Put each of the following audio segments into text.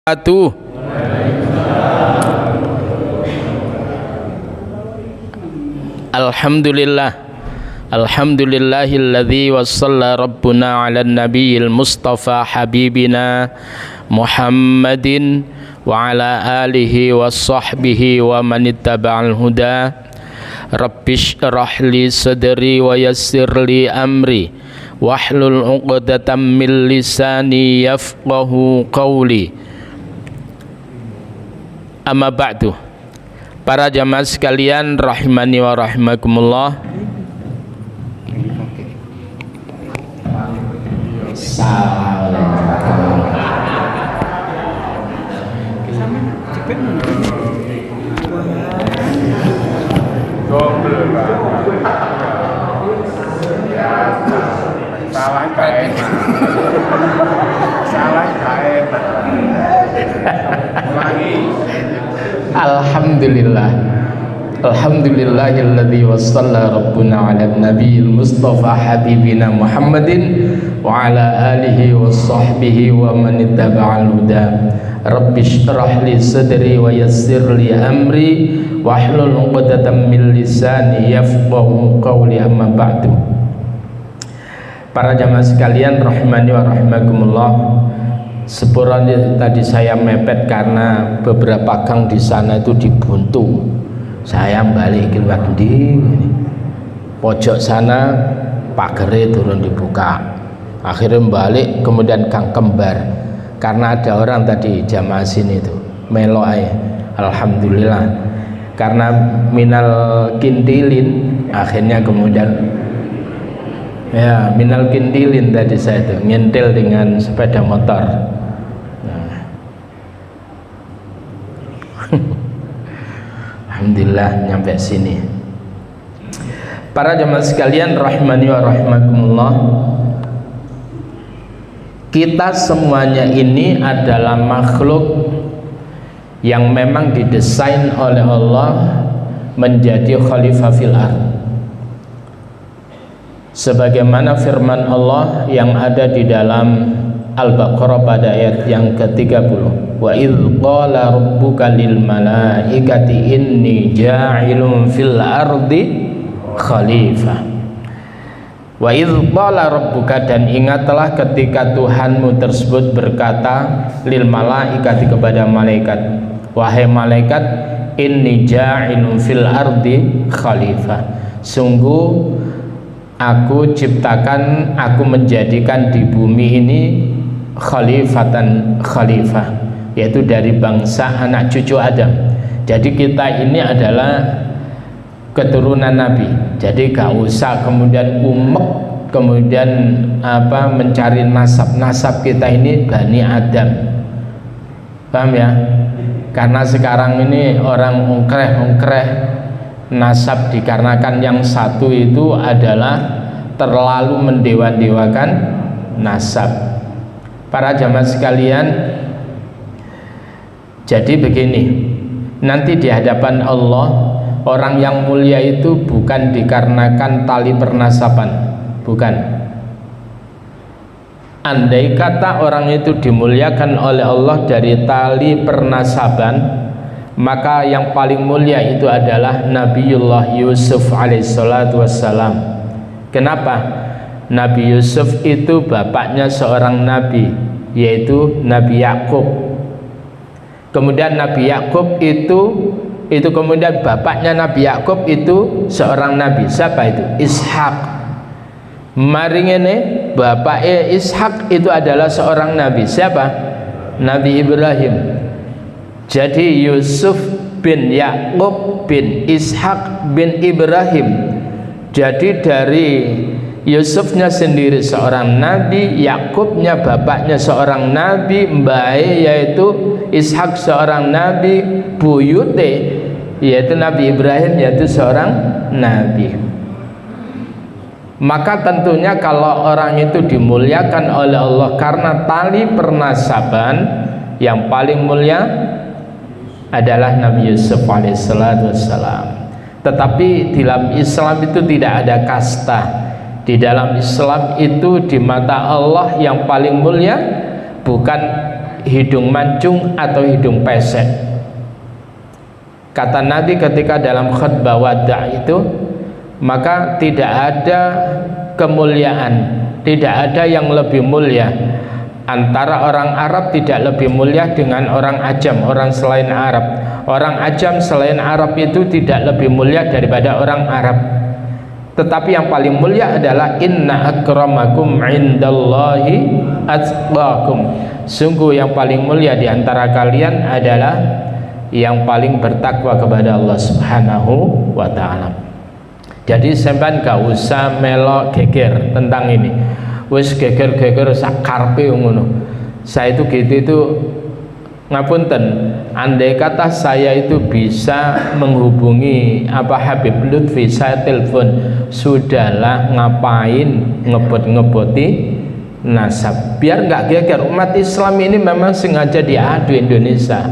Atuh. Alhamdulillah. Alhamdulillahilladzi wassalla rabbuna ala nabiyil mustafa habibina Muhammadin wa ala alihi wa sahbihi wa man ittaba'al huda. Rabbish shrah li sadri wa yassir li amri wahlul 'uqdatam min lisani yafqahu qawli. Amma ba'du. Para jamaah sekalian rahimani wa rahimakumullah. Alhamdulillah. Alhamdulillahilladzi wassalla rabbuna ala nabiyil mustafa habibina Muhammadin wa ala alihi wa sahbihi wa man ittaba'al huda. Rabbish shrah li sadri wa yassir li amri wahlul 'uqdatam min lisani yafqahu qawli. Amma ba'du. Para jamaah sekalian rahimani wa rahimakumullah. Sepura tadi saya mepet karena beberapa gang di sana itu dibuntu. Saya balik keluar di pojok sana, pagernya turun dibuka. Akhirnya balik, kemudian gang kembar karena ada orang tadi jamaah sini itu melo aja. Alhamdulillah, karena minal kintilin akhirnya kemudian ya minal kintilin tadi saya itu ngintil dengan sepeda motor. Alhamdulillah nyampe sini. Para jamaah sekalian rahimani wa rahimakumullah, kita semuanya ini adalah makhluk yang memang didesain oleh Allah menjadi khalifah fil ardh. Sebagaimana firman Allah yang ada di dalam Al-Baqarah pada ayat yang ke-30, wa idz qala rabbuka lil malaikati inni ja'ilun fil ardi khalifah. Wa idz qala rabbuka, dan ingatlah ketika Tuhanmu tersebut berkata lil malaikati, kepada malaikat, wahai malaikat, inni ja'ilun fil ardi khalifah, sungguh aku ciptakan, aku menjadikan di bumi ini khalifatan, khalifah, yaitu dari bangsa anak cucu Adam. Jadi kita ini adalah keturunan Nabi. Jadi gak usah kemudian umek, kemudian mencari nasab kita ini Bani Adam. Paham ya? Karena sekarang ini orang ongkreh nasab, dikarenakan yang satu itu adalah terlalu mendewa-dewakan nasab. Para jamaah sekalian, jadi begini, nanti di hadapan Allah orang yang mulia itu bukan dikarenakan tali pernasaban, bukan. Andai kata orang itu dimuliakan oleh Allah dari tali pernasaban, maka yang paling mulia itu adalah Nabiullah Yusuf alaihissalatu wassalam. Kenapa? Nabi Yusuf itu bapaknya seorang nabi, yaitu Nabi Yakub. Kemudian Nabi Yakub itu kemudian bapaknya Nabi Yakub itu seorang nabi. Siapa itu? Ishak. Mari ngene, bapaknya Ishak itu adalah seorang nabi. Siapa? Nabi Ibrahim. Jadi Yusuf bin Yakub bin Ishak bin Ibrahim. Jadi dari Yusufnya sendiri seorang nabi, Yakubnya bapaknya seorang nabi, mbae yaitu Ishak seorang nabi, buyute yaitu Nabi Ibrahim yaitu seorang nabi. Maka tentunya kalau orang itu dimuliakan oleh Allah karena tali pernasaban, yang paling mulia adalah Nabi Yusuf alaihissalatu wassalam. Tetapi di dalam Islam itu tidak ada kasta. Di dalam Islam itu di mata Allah yang paling mulia bukan hidung mancung atau hidung pesek. Kata Nabi ketika dalam khutbah wada itu, maka tidak ada kemuliaan, tidak ada yang lebih mulia antara orang Arab, tidak lebih mulia dengan orang ajam, orang selain Arab. Orang ajam selain Arab itu tidak lebih mulia daripada orang Arab. Tetapi yang paling mulia adalah inna akramakum indallahi atqakum. Sungguh yang paling mulia di antara kalian adalah yang paling bertakwa kepada Allah Subhanahu wa taala. Jadi sampean gak usah melok geger tentang ini. Wis geger-geger sak karepe ngono. Saya itu gitu itu ngapunten, andai kata saya itu bisa menghubungi Habib Lutfi, saya telepon, sudahlah ngapain ngebot-ngeboti nasab, biar nggak geger. Umat Islam ini memang sengaja diadu Indonesia,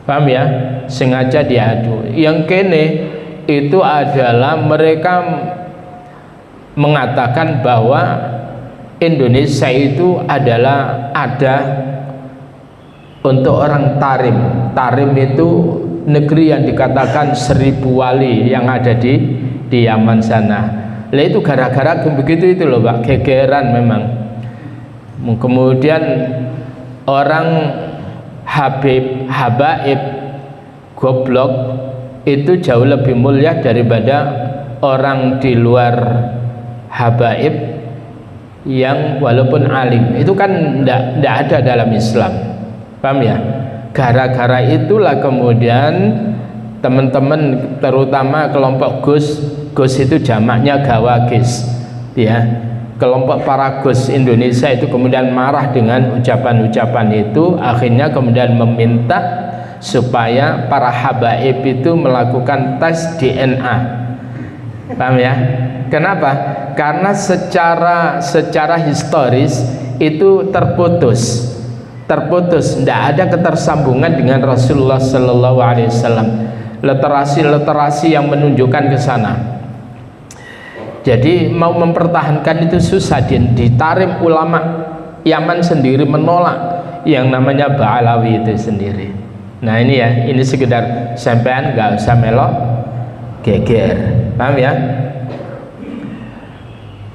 paham ya, sengaja diadu. Yang kene itu adalah mereka mengatakan bahwa Indonesia itu adalah ada untuk orang Tarim. Tarim itu negeri yang dikatakan 1000 wali yang ada di Yaman sana. Lah itu gara-gara begitu itu loh Pak, gegeran memang. Kemudian orang habaib goblok itu jauh lebih mulia daripada orang di luar habaib yang walaupun alim. Itu kan tidak ada dalam Islam. Paham ya? Gara-gara itulah kemudian teman-teman terutama kelompok Gus itu jamaknya Gawagis ya. Kelompok para Gus Indonesia itu kemudian marah dengan ucapan-ucapan itu, akhirnya kemudian meminta supaya para habaib itu melakukan tes DNA. Paham ya? Kenapa? Karena secara historis itu terputus, tidak ada ketersambungan dengan Rasulullah Sallallahu Alaihi Wasallam. Literasi yang menunjukkan ke sana. Jadi mau mempertahankan itu susah. Di Tarim ulama Yaman sendiri menolak yang namanya Ba'alawi itu sendiri. Nah ini ya, ini sekedar sampean, nggak usah melok geger, paham ya?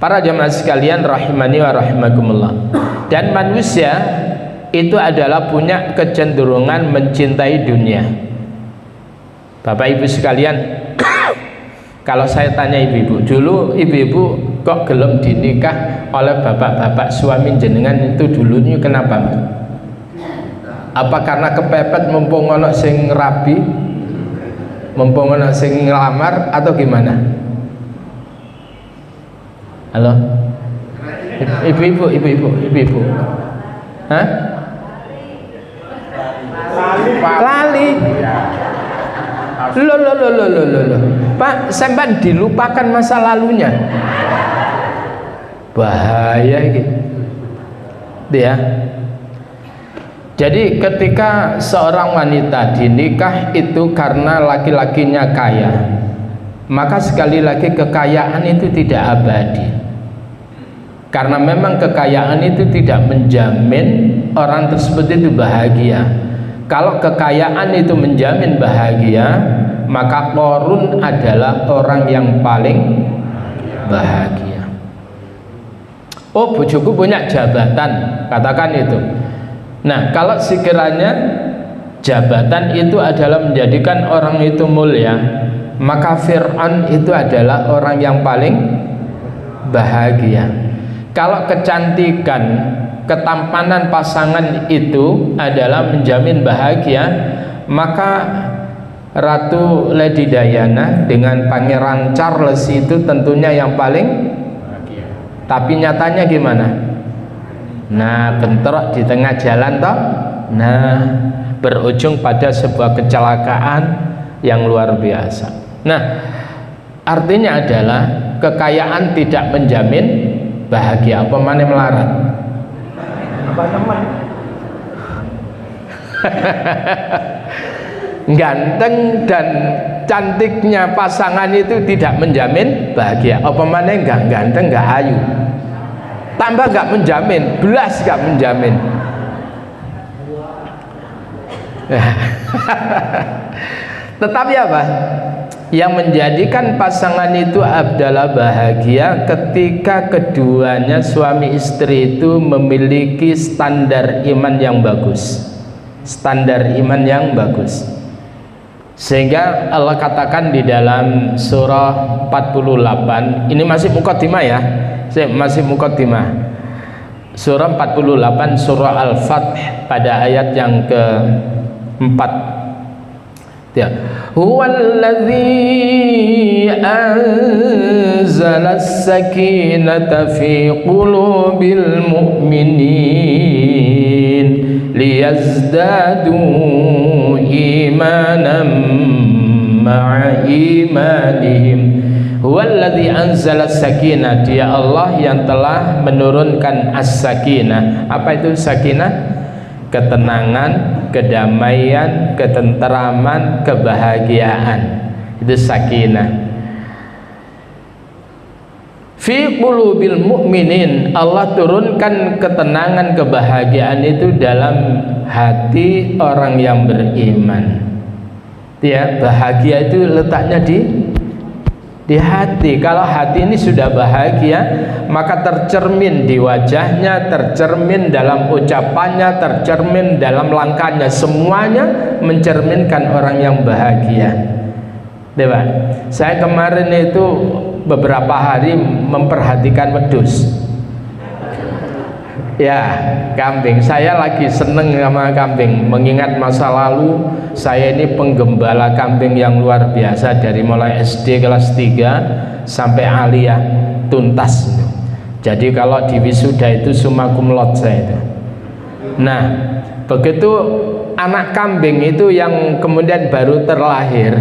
Para jamaah sekalian rahimani wa rahimakumullah. Dan manusia itu adalah punya kecenderungan mencintai dunia. Bapak ibu sekalian, kalau saya tanya ibu-ibu, dulu ibu-ibu kok gelem dinikah oleh bapak-bapak suami jenengan itu dulunya kenapa? Apa karena kepepet mumpung ono sing rabi, mumpung ono sing ngelamar, atau gimana? Halo? Ibu-ibu. Hah? Lali. Loh. Pak, sampean dilupakan masa lalunya. Bahaya gitu. Ya. Jadi ketika seorang wanita dinikah itu karena laki-lakinya kaya, maka sekali lagi kekayaan itu tidak abadi. Karena memang kekayaan itu tidak menjamin orang tersebut itu bahagia. Kalau kekayaan itu menjamin bahagia, maka Qarun adalah orang yang paling bahagia. Oh, bojoku punya jabatan, katakan itu. Nah, kalau sekiranya jabatan itu adalah menjadikan orang itu mulia, maka Fir'aun itu adalah orang yang paling bahagia. Kalau kecantikan, ketampanan pasangan itu adalah menjamin bahagia, maka Ratu Lady Diana dengan Pangeran Charles itu tentunya yang paling bahagia. Tapi nyatanya gimana? Nah, bentrok di tengah jalan toh. Nah, berujung pada sebuah kecelakaan yang luar biasa. Nah, artinya adalah kekayaan tidak menjamin bahagia. Apa mana melarat? Apa teman? Ganteng dan cantiknya pasangan itu tidak menjamin bahagia. Apa mana enggak ganteng, enggak ayu, tambah enggak menjamin, belas enggak menjamin. Tetapi apa? Yang menjadikan pasangan itu adalah bahagia ketika keduanya suami istri itu memiliki standar iman yang bagus. Standar iman yang bagus. Sehingga Allah katakan di dalam surah 48, ini masih mukaddimah ya. Masih mukaddimah. Surah 48 surah Al-Fath pada ayat yang ke-4. Ya. Huwallazi anzala as-sakinata fi qulubil mu'minin liyazdadu imanan ma'a imanihim. Huwallazi anzala as-sakinah, dia Allah yang telah menurunkan as-sakinah. Apa itu sakinah? Ketenangan, kedamaian, ketenteraman, kebahagiaan. Itu sakinah. Fi qulubil mu'minin, Allah turunkan ketenangan, kebahagiaan itu dalam hati orang yang beriman. Ya, bahagia itu letaknya di hati. Kalau hati ini sudah bahagia, maka tercermin di wajahnya, tercermin dalam ucapannya, tercermin dalam langkahnya. Semuanya mencerminkan orang yang bahagia. Dewa, saya kemarin itu beberapa hari memperhatikan wedhus. Ya, kambing. Saya lagi seneng sama kambing, mengingat masa lalu saya ini penggembala kambing yang luar biasa dari mulai SD kelas 3 sampai aliyah tuntas. Jadi kalau di wisuda itu summa cum laude saya itu. Nah, begitu anak kambing itu yang kemudian baru terlahir,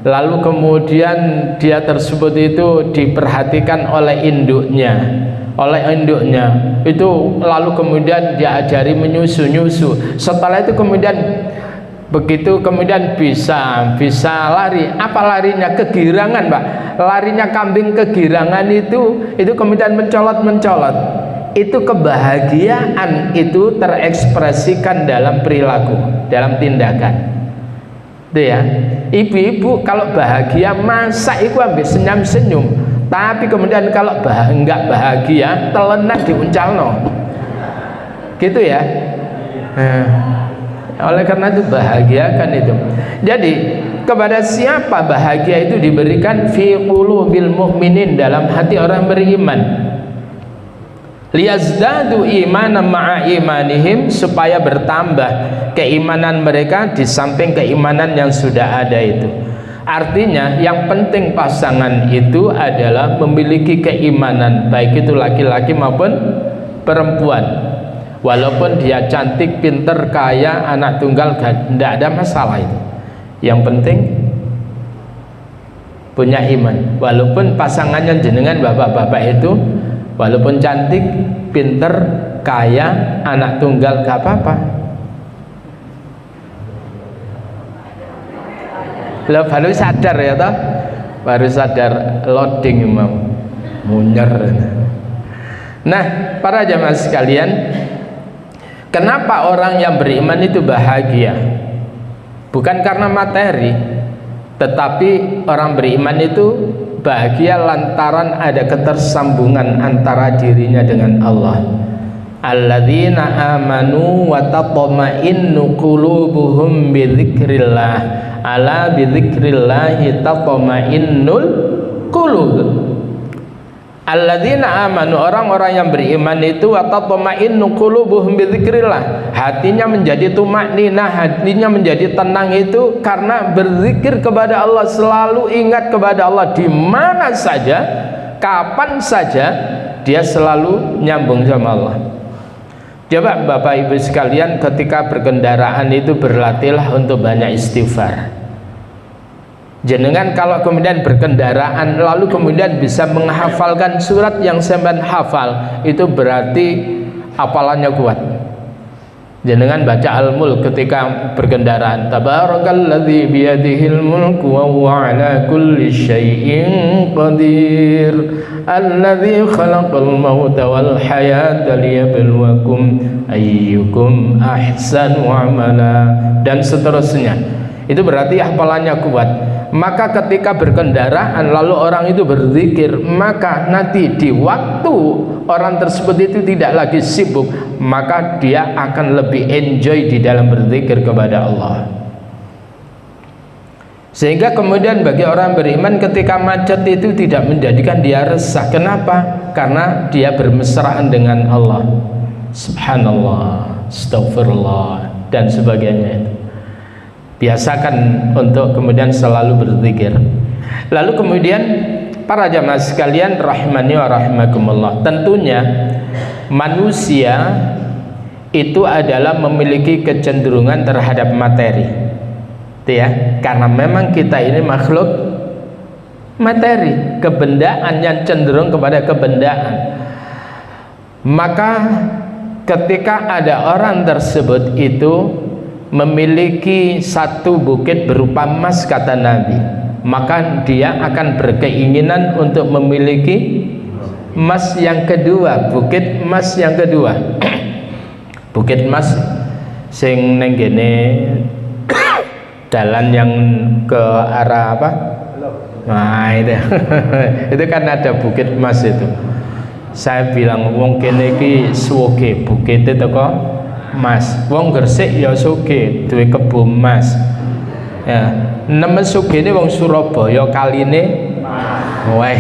lalu kemudian dia tersebut itu diperhatikan oleh induknya, itu lalu kemudian diajari menyusu. Setelah itu kemudian begitu kemudian bisa lari. Apa larinya? Kegirangan, Pak. Larinya kambing kegirangan itu kemudian mencolot. Itu kebahagiaan itu terekspresikan dalam perilaku, dalam tindakan. Itu ya. Ibu-ibu kalau bahagia masa itu ambil senyum-senyum. Tapi kemudian kalau enggak bahagia, telenan diuncalno. Gitu ya. Oleh karena itu bahagiakan itu. Jadi kepada siapa bahagia itu diberikan? Fi qulubil mu'minin, dalam hati orang beriman. Liyazdadu imanan ma'a imanihim, supaya bertambah keimanan mereka di samping keimanan yang sudah ada itu. Artinya yang penting pasangan itu adalah memiliki keimanan, baik itu laki-laki maupun perempuan. Walaupun dia cantik, pinter, kaya, anak tunggal, tidak ada masalah itu. Yang penting punya iman. Walaupun pasangannya jenengan bapak-bapak itu walaupun cantik, pinter, kaya, anak tunggal, gak apa-apa. Lo baru sadar ya toh, baru sadar loading mau munyer. Nah, para jamaah sekalian, kenapa orang yang beriman itu bahagia? Bukan karena materi, tetapi orang beriman itu bahagia lantaran ada ketersambungan antara dirinya dengan Allah. Alladzina amanu wa tatma'innu qulubuhum bi dzikrillah. Ala bi dzikrillahi tatma'innul qulub. Alladzina amanu, orang-orang yang beriman itu wa tatma'innu qulubuhum bi dzikrillah. Hatinya menjadi tumakninah, hatinya menjadi tenang itu karena berzikir kepada Allah, selalu ingat kepada Allah di mana saja, kapan saja, dia selalu nyambung sama Allah. Coba Bapak Ibu sekalian, ketika berkendaraan itu berlatihlah untuk banyak istighfar. Jenengan kalau kemudian berkendaraan lalu kemudian bisa menghafalkan surat yang sampean hafal, itu berarti hafalannya kuat. Jenengan baca Al-Mulk ketika berkendaraan. Tabarakalladzi biyadihil mulku wa huwa ala kulli syai'in qadir. Alladzi khalaqal mauta wal hayata liyabluwakum ayyukum ahsanu amala, dan seterusnya. Itu berarti hafalannya kuat. Maka ketika berkendaraan lalu orang itu berzikir, maka nanti di waktu orang tersebut itu tidak lagi sibuk, maka dia akan lebih enjoy di dalam berzikir kepada Allah. Sehingga kemudian bagi orang beriman ketika macet itu tidak menjadikan dia resah. Kenapa? Karena dia bermesraan dengan Allah. Subhanallah, astagfirullah, dan sebagainya. Biasakan untuk kemudian selalu berzikir. Lalu kemudian para jamaah sekalian rahimani wa rahimakumullah, tentunya manusia itu adalah memiliki kecenderungan terhadap materi, itu ya, karena memang kita ini makhluk materi, kebendaan yang cenderung kepada kebendaan. Maka ketika ada orang tersebut itu memiliki satu bukit berupa emas, kata Nabi, maka dia akan berkeinginan untuk memiliki emas yang kedua, bukit emas yang kedua. Bukit emas sing neng gene jalan yang ke arah apa? Nah itu itu kan ada bukit emas itu. Saya bilang wong kene iki suwoge bukite teko mas, wong Gresik ya sugih duwe kebun mas. Ya, nemen sugihne wong Surabaya kaline. Wah.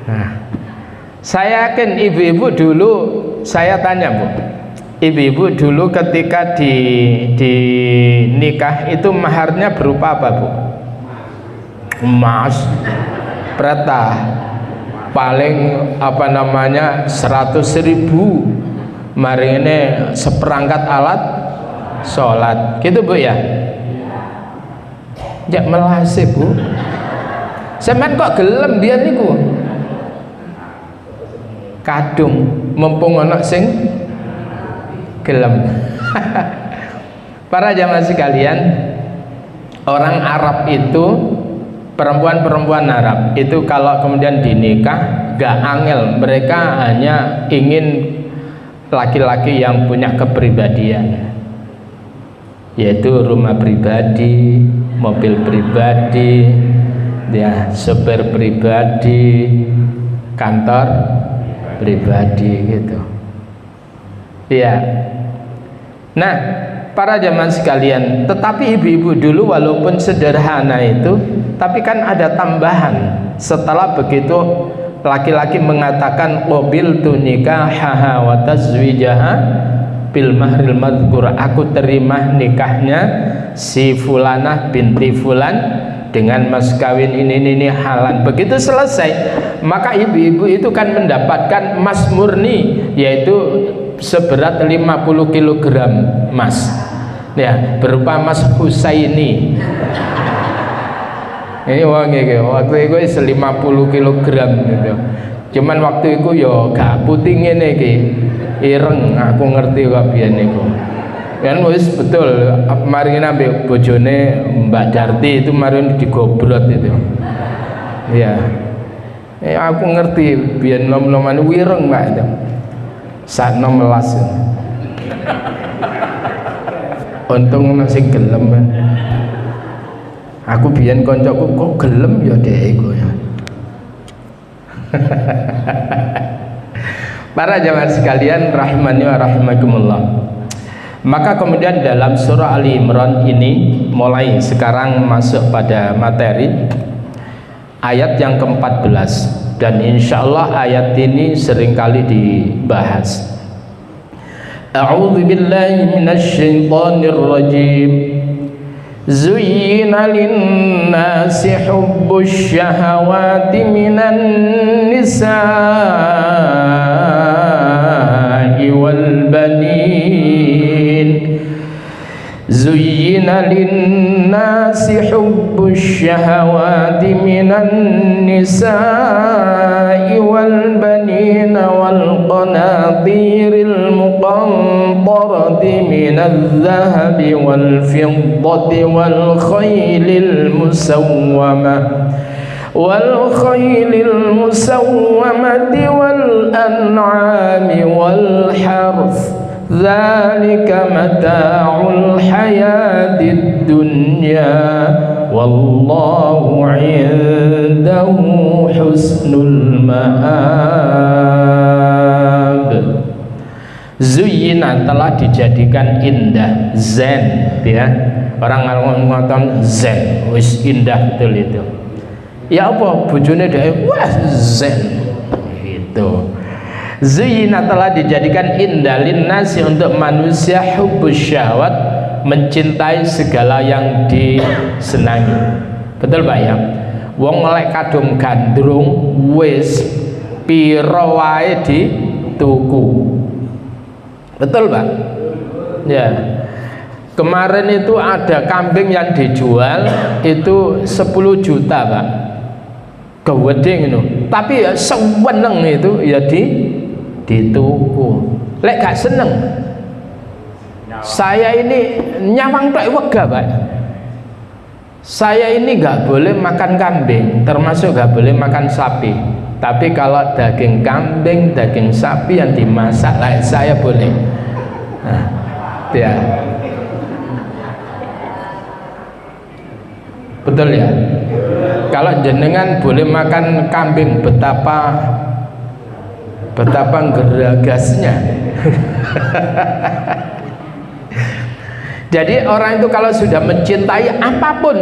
Nah, saya yakin ibu-ibu dulu, saya tanya Bu, ibu-ibu dulu ketika di nikah itu maharnya berupa apa Bu? Emas, peratah, paling apa namanya 100.000. Mari ini seperangkat alat sholat gitu Bu ya. Jak melase Bu, sampean kok gelem biyen niku kadung, mumpung ana sing gelem. Para jamaah sekalian, orang Arab itu, perempuan-perempuan Arab itu kalau kemudian dinikah gak angel, mereka hanya ingin laki-laki yang punya kepribadian, yaitu rumah pribadi, mobil pribadi, ya, sopir pribadi, kantor pribadi gitu. Ya. Nah, para jamaah sekalian, tetapi ibu-ibu dulu walaupun sederhana itu, tapi kan ada tambahan. Setelah begitu laki-laki mengatakan qabil tu nikahaha wa tazwijaha bil mahril madhkur, aku terima nikahnya si fulanah binti fulan dengan mas kawin ini halan. Begitu selesai, maka ibu-ibu itu kan mendapatkan emas murni, yaitu seberat 50 kg emas, ya, berupa emas Husaini. Ini waktu itu 50 kg gitu. Cuman waktu itu yo gak putih ngene iki. Ireng, aku ngerti kok biyen niku. Kan wis betul, mari nambah bojone Mbak Darti itu mari digobrot itu. Iya. Aku ngerti biyen nom-noman wireng Mbak itu. Sak 16. Untung masih gelem. Aku biyen koncoku kok gelem ya dhek iku ya. Para jamaah sekalian rahimani wa rahimakumullah. Maka kemudian dalam surah Ali Imran ini mulai sekarang masuk pada materi ayat yang ke-14, dan insyaallah ayat ini seringkali dibahas. A'udzu billahi minasy syaithanir rajim. Zuyyina lin-nasi hubbus syahawati minan nisa'i wal banin. Zuyyina lin-nasi hubbus syahawati minan nisa'i wal banin wal qanatiril muqantarati الذهب والفضة والخيل المسومة والأنعام والحرث ذلك متاع الحياة الدنيا والله عنده حسن المآب. Zuyina telah dijadikan indah, zen ya. Orang ngomong zen, wis indah betul itu. Ya apa bojone dhek wah zen gitu. Zuyina telah dijadikan indah linnasi untuk manusia hubbus syahwat, mencintai segala yang disenangi. Betul Pak ya? Wong lek kadung gandrung wis pira wae dituku. Betul Pak? Ya. Kemarin itu ada kambing yang dijual itu 10 juta Pak. Keweding itu. Tapi ya seweneng itu ya dituku. Lek gak seneng. Saya ini nyawang tok wega Pak. Saya ini gak boleh makan kambing, termasuk gak boleh makan sapi. Tapi kalau daging kambing, daging sapi yang dimasak lah saya boleh. Nah, ya. Betul ya? Kalau jenengan boleh makan kambing, betapa geragasnya. Jadi orang itu kalau sudah mencintai apapun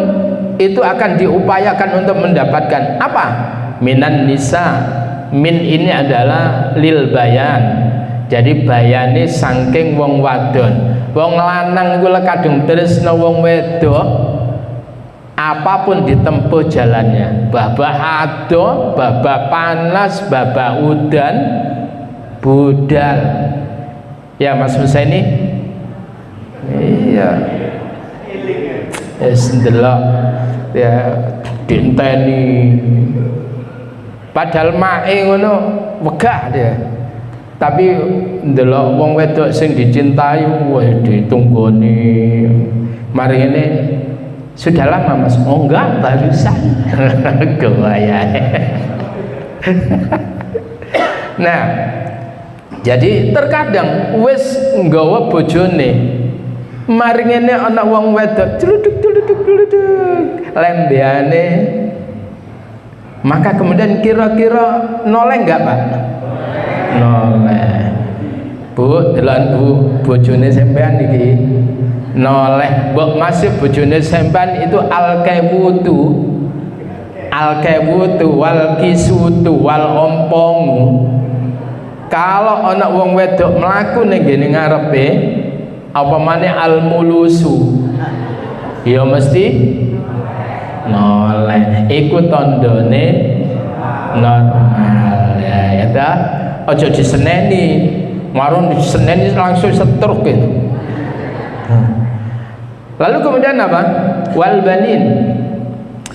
itu akan diupayakan untuk mendapatkan apa? Minan nisa. Min ini adalah lil bayan. Jadi bayane saking wong wadon. Wong lanang iku lek kadung tresna wong wedok, apapun ditempuh jalannya. Babak ado, babak panas, babak udan, budal. Ya Mas Husaini? Iya. Wis ndelok ya dinteni. Padahal mae ngono wegah dia. Tapi ndelok wong wedok sing dicintai wah ditunggoni. Mari ini sudah lama Mas? Oh enggak, barusan. Gaya. Nah, jadi terkadang wis nggawa bojone. Mari ngene ana wong wedok celuduk lembeane. Maka kemudian kira-kira noleh enggak Pak? Noleh. Bu, deloken Bu, bojone sampean iki. Noleh, mbok masih bojone sampean itu al-kewutu wal kisutu wal ompongu. Kalau ana wong wedok mlaku ning ngene ngarepe, apa maneh al-mulusu, ya mesti noleh. Iku tandane normal ya ta. Aja diseneni, marun diseneni langsung setruk gitu. Lalu kemudian apa? Wal banin.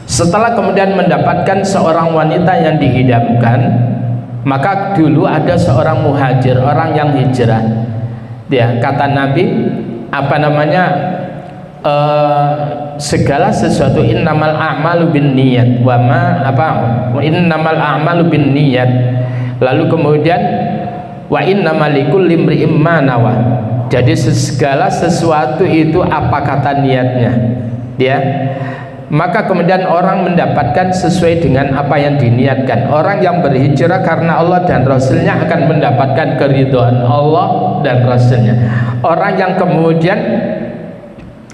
Setelah kemudian mendapatkan seorang wanita yang diidamkan, maka dulu ada seorang muhajir, orang yang hijrah. Dia kata Nabi, apa namanya? Segala sesuatu innamal a'malu binniyat wa ma apa? Innamal a'malu binniyat. Lalu kemudian wa innamal likulli imri'in ma nawa. Jadi segala sesuatu itu apa kata niatnya, ya. Maka kemudian orang mendapatkan sesuai dengan apa yang diniatkan. Orang yang berhijrah karena Allah dan Rasulnya akan mendapatkan keridhaan Allah dan Rasulnya. Orang yang kemudian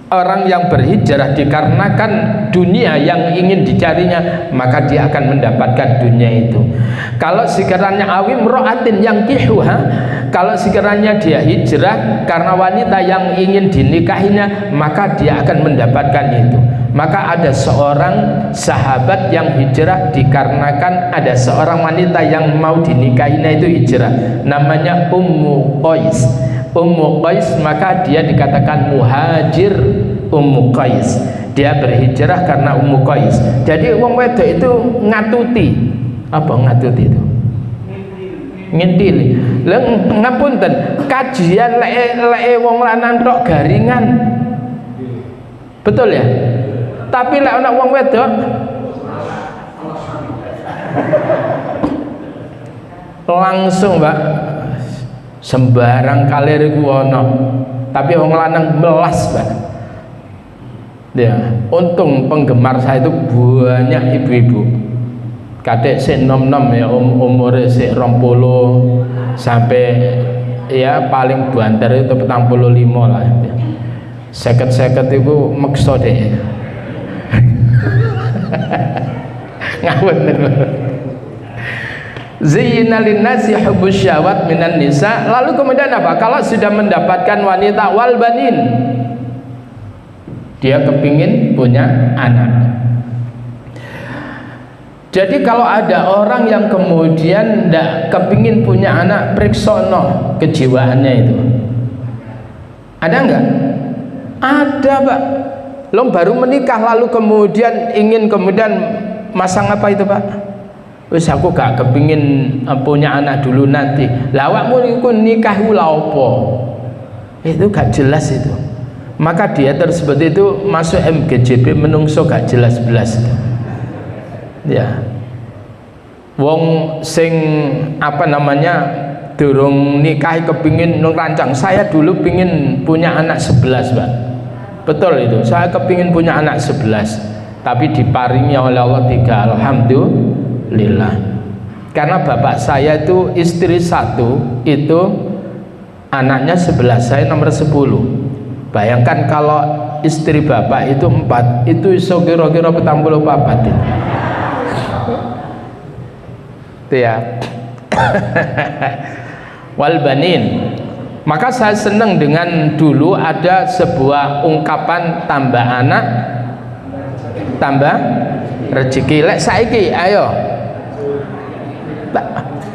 orang yang berhijrah dikarenakan dunia yang ingin dicarinya, maka dia akan mendapatkan dunia itu. Kalau sekiranya awim ro'atin yang kihuha, kalau sekiranya dia hijrah karena wanita yang ingin dinikahinya, maka dia akan mendapatkan itu. Maka ada seorang sahabat yang hijrah dikarenakan ada seorang wanita yang mau dinikahinya itu hijrah, namanya Ummu Qais. Ummu Qais, maka dia dikatakan muhajir Ummu Qais. Dia berhijrah karena Ummu Qais. Jadi wong wedok itu ngatuti. Apa ngatuti itu? ngintili. Lha ngapunten, kajian lek wong lanang tok garingan. Betul ya? Tapi lek ana wong wedok langsung, Mbak, sembarang kalir iku ana. Tapi wong lanang melas, Mbak. Ya, untung penggemar saya itu banyak ibu-ibu. Kadek sik nom-nom ya, umure sik 20 sampai ya paling banter itu 45 lah. 50 itu meksa deh. Ngawur. Zayyana linnasi hubbus syahwat minan nisa. Lalu kemudian apa? Kalau sudah mendapatkan wanita wal banin, dia kepingin punya anak. Jadi kalau ada orang yang kemudian tidak kepingin punya anak, periksono kejiwaannya itu. Ada enggak? Ada, Pak. Lo baru menikah lalu kemudian ingin kemudian masang apa itu, Pak? Wis aku gak kepingin punya anak dulu nanti. Lah awakmu niku nikah lha apa? Itu gak jelas itu. Maka dia tersebut itu masuk MGJB menungso gak jelas belas. Ya, wong sing apa namanya durung nikah kepingin nurancang. Saya dulu pingin punya anak 11, Pak. Betul itu, saya kepingin punya anak 11, tapi diparingi oleh Allah 3, alhamdulillah. Karena bapak saya itu istri 1 itu anaknya 11, saya nomor 10. Bayangkan kalau istri bapak itu 4, itu iso kira-kira 44 itu. Ya. Wal banin. Maka saya senang dengan dulu ada sebuah ungkapan tambah anak tambah rezeki. Lek saiki ayo.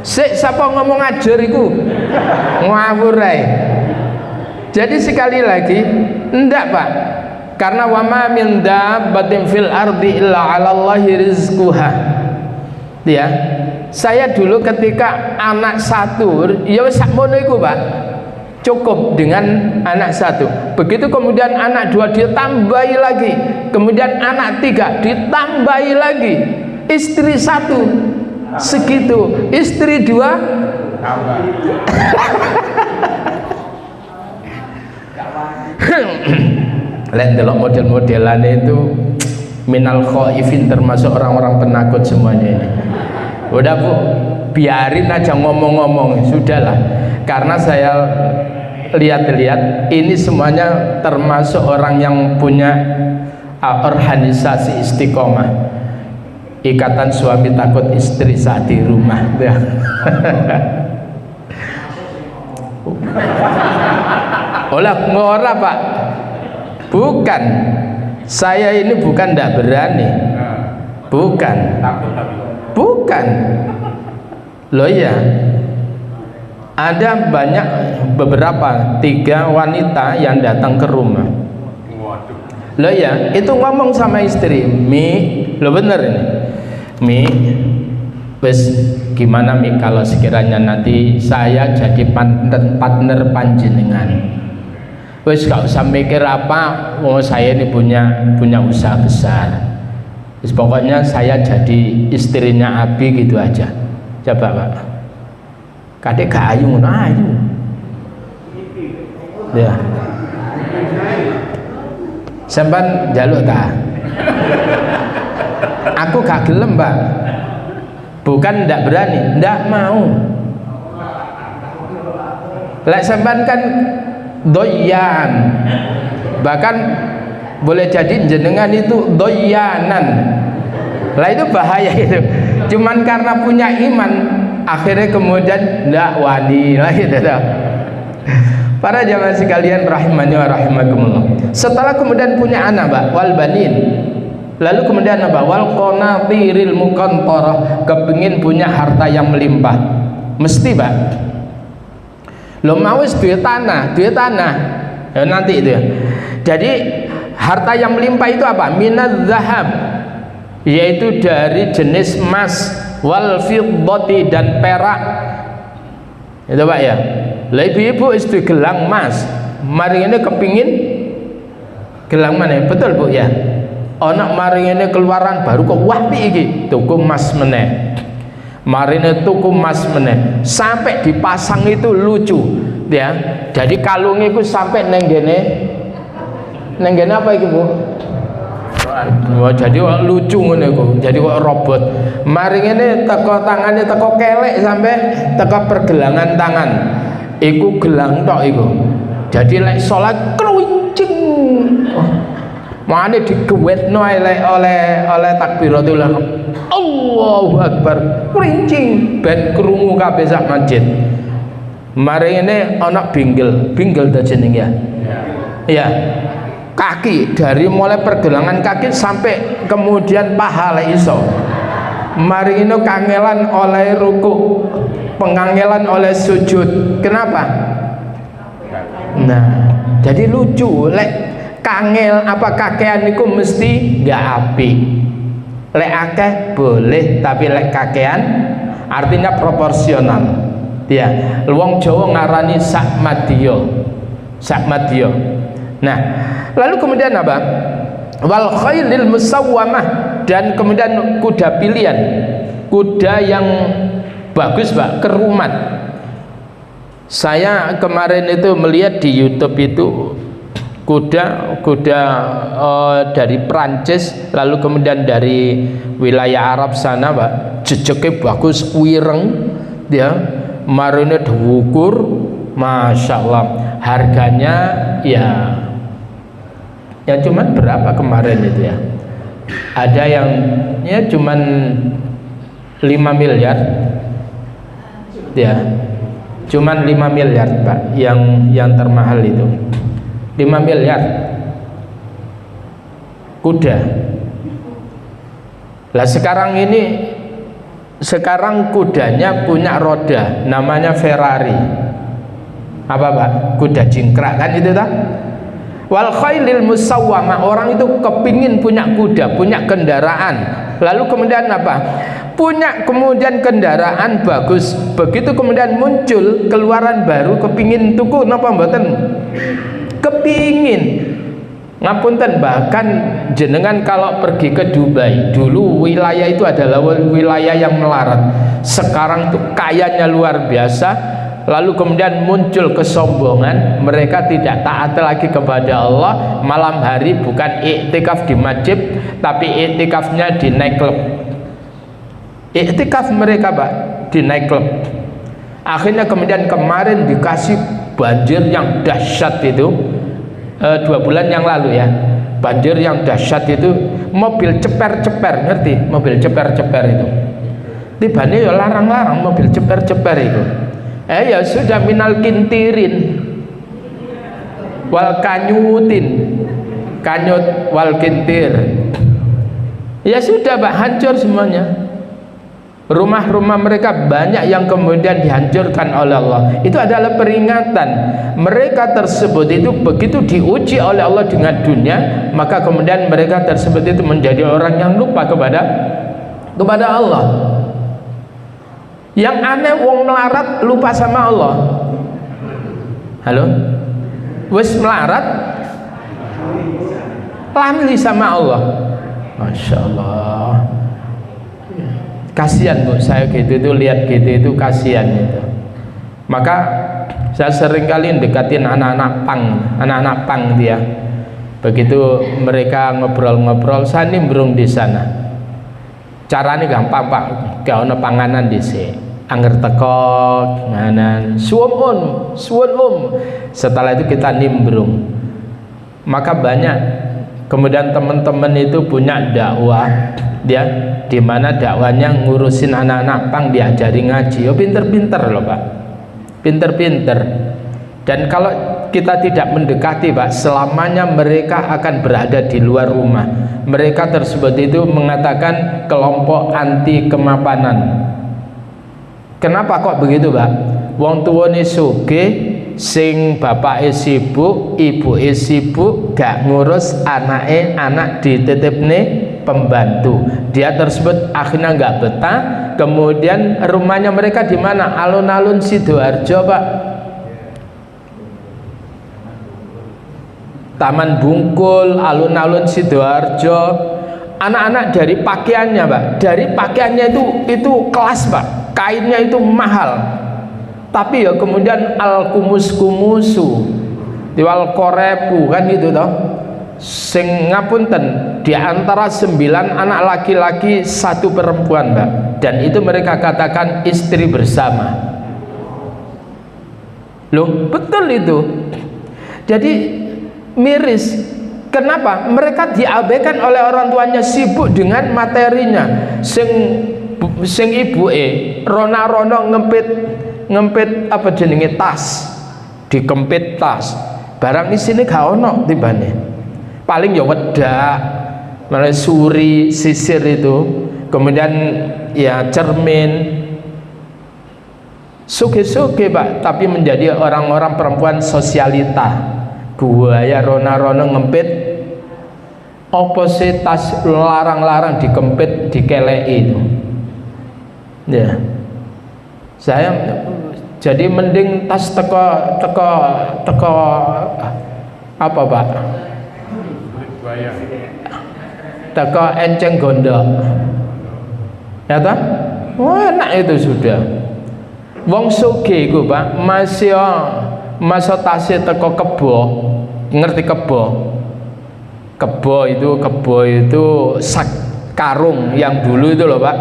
Sik sapa ngomong ajar iku? Ngawur ae. Jadi sekali lagi ndak, Pak. Karena wama min dabbatin fil ardi illa 'alallahi rizquha. Ya. Saya dulu ketika anak 1 ya wis sakmono iku, Pak. Cukup dengan anak 1. Begitu kemudian anak 2 ditambahi lagi, kemudian anak 3 ditambahi lagi, istri 1 segitu, istri 2 tambah. Lihat delok model-modelannya itu minal khaifin, termasuk orang-orang penakut semuanya ini. Udah Bu, biarin aja ngomong-ngomong, sudahlah. Karena saya lihat-lihat ini semuanya termasuk orang yang punya organisasi istiqomah, ikatan suami takut istri saat di rumah. Olah ngora, Pak. Bukan, saya ini bukan tidak berani, bukan. Bukan. Loh ya, ada banyak beberapa 3 wanita yang datang ke rumah. Loh ya, itu ngomong sama istri, Mi, lo bener ini, Mi, wes gimana Mi kalau sekiranya nanti saya jadi partner panjenengan. Wes gak usah mikir apa, oh saya ini punya usaha besar. Wes pokoknya saya jadi istrinya Abi gitu aja. Coba, Pak. Kadek gak ayu ngono ayu. Ya. Sampeyan njaluk ta? Aku gak gelem, Pak. Bukan ndak berani, ndak mau. Lek sampeyan kan doyan, bahkan boleh jadi jenengan itu doyanan. Lah itu bahaya itu. Cuman karena punya iman, akhirnya kemudian ndak wani lah gitu. Para jamaah sekalian rahimani wa rahimakumullah. Setelah kemudian punya anak, Pak, wal banin. Lalu kemudian apa? Wal qanatiril muqantarah, kepingin punya harta yang melimpah. Mesti, Pak. Lo mau duit tanah ya, nanti itu ya. Jadi harta yang melimpah itu apa? Minaz zahab, yaitu dari jenis emas, wal fiddati dan perak, Itu Pak ya. Lah ibu-ibu wis gelang emas, mari ini kepingin gelang mana? Betul Bu ya. Anak mari ini keluaran baru kok wah piye iki? Tuku emas meneh. Marine tuku emas meneh. Sampai dipasang itu lucu, ya. Jadi kalungnya itu sampai neng gene apa iki Bu? Wah, jadi lucu ngono iku. Jadi kok robot. Mari ngene teko tangannya teko kelek sampai teko pergelangan tangan. Iku gelang tok iku. Jadi lek salat kruncing. Mane digewetno oleh takbiratul ihram. Allahu Akbar. Kruncing ben krungu kabeh sak masjid. Mari ngene ana binggel ta jeneng ya. Iya. Kaki dari mulai pergelangan kaki sampai kemudian paha lek iso. Mari ini kangelan oleh ruku, pengangelan oleh sujud. Kenapa? Nah, jadi lucu. Lek kangel apa kakean itu mesti nggak api. Lek akeh boleh, tapi lek kakean artinya proporsional. Ya, wong Jawa ngarani sakmadya. Sakmadya. Nah, lalu kemudian apa? Wal khailil musawwamah, dan kemudian kuda pilihan, kuda yang bagus Pak, kerumat. Saya kemarin itu melihat di YouTube itu kuda dari Prancis, lalu kemudian dari wilayah Arab sana Pak, jejeke bagus, wireng, dia marine diukur, masya Allah, harganya ya cuman berapa kemarin itu ya, ada yang ya cuman 5 miliar ya, cuman 5 miliar Pak, yang termahal itu 5 miliar kuda. Lah sekarang kudanya punya roda, namanya Ferrari. Apa Pak? Kuda jingkrak kan itu tak? Wal khailil musawwamah, orang itu kepingin punya kuda, punya kendaraan. Lalu kemudian apa? Punya kemudian kendaraan bagus. Begitu kemudian muncul keluaran baru, kepingin tuku napa mboten? Kepingin. Ngapunten, bahkan jenengan kalau pergi ke Dubai, dulu wilayah itu adalah wilayah yang melarat. Sekarang tuh kayanya luar biasa. Lalu kemudian muncul kesombongan, mereka tidak taat lagi kepada Allah. Malam hari bukan iktikaf di masjid, tapi iktikafnya di nightclub. Iktikaf mereka Pak di nightclub. Akhirnya kemudian kemarin dikasih banjir yang dahsyat itu, 2 bulan yang lalu ya, banjir yang dahsyat itu, mobil ceper-ceper, ngerti? Mobil ceper-ceper itu tibane ya larang-larang mobil ceper-ceper itu. Ya sudah, minal kintirin wal kanyutin, kanyut wal kintir, ya sudah Pak, hancur semuanya. Rumah-rumah mereka banyak yang kemudian dihancurkan oleh Allah. Itu adalah peringatan. Mereka tersebut itu begitu diuji oleh Allah dengan dunia, maka kemudian mereka tersebut itu menjadi orang yang lupa kepada Allah. Yang aneh, wong melarat lupa sama Allah. Halo? Wis melarat lali sama Allah. Masya Allah. Kasihan Bu, saya gitu itu lihat gitu itu kasihan itu. Maka saya sering kali dekatin anak-anak pang dia. Begitu mereka ngobrol-ngobrol, saya nimbrung di sana. Caranya gampang Pak, gak ada panganan di sini. Angger teko nganan suwun setelah itu kita nimbrung. Maka banyak kemudian teman-teman itu punya dakwah dia, di mana dakwanya ngurusin anak-anak pang, diajari ngaji. Pinter-pinter loh Pak, pinter-pinter. Dan kalau kita tidak mendekati Pak, selamanya mereka akan berada di luar rumah. Mereka tersebut itu mengatakan kelompok anti kemapanan. Kenapa kok begitu Pak? Wong tuwane sugih, sing bapake sibuk, ibuke sibuk, gak ngurus anak dititipne pembantu. Dia tersebut akhirnya nggak betah. Kemudian rumahnya mereka di mana? Alun-alun Sidoarjo, Pak. Taman Bungkul, alun-alun Sidoarjo. Anak-anak dari pakaiannya, Pak, dari pakaiannya itu kelas, Pak, kainnya itu mahal. Tapi ya kemudian al-kumus-kumusu diwal korepu kan itu toh. Sing ngapunten, di antara 9 anak laki-laki 1 perempuan, Mbak, dan itu mereka katakan istri bersama. Loh, betul itu. Jadi miris. Kenapa? Mereka diabaikan oleh orang tuanya, sibuk dengan materinya. Sing ibuke rona-rono ngempit apa jenenge tas, dikempit tas. Barang isine gak ono tibane. Paling ya wedak, malah suri, sisir itu. Kemudian ya cermin. Suge-suge, Pak, tapi menjadi orang-orang perempuan sosialita. Buaya rona-rona ngempit, opositas larang-larang dikempit, dikelei itu. Ya, saya jadi mending tas teko apa, Pak? Teko enceng gondok. Ya toh? Wah, enak itu sudah. Wong sugih iku, Pak, masih masa tasnya teko kebo. Ngerti kebo? Kebo itu sak karung yang dulu itu loh, Pak.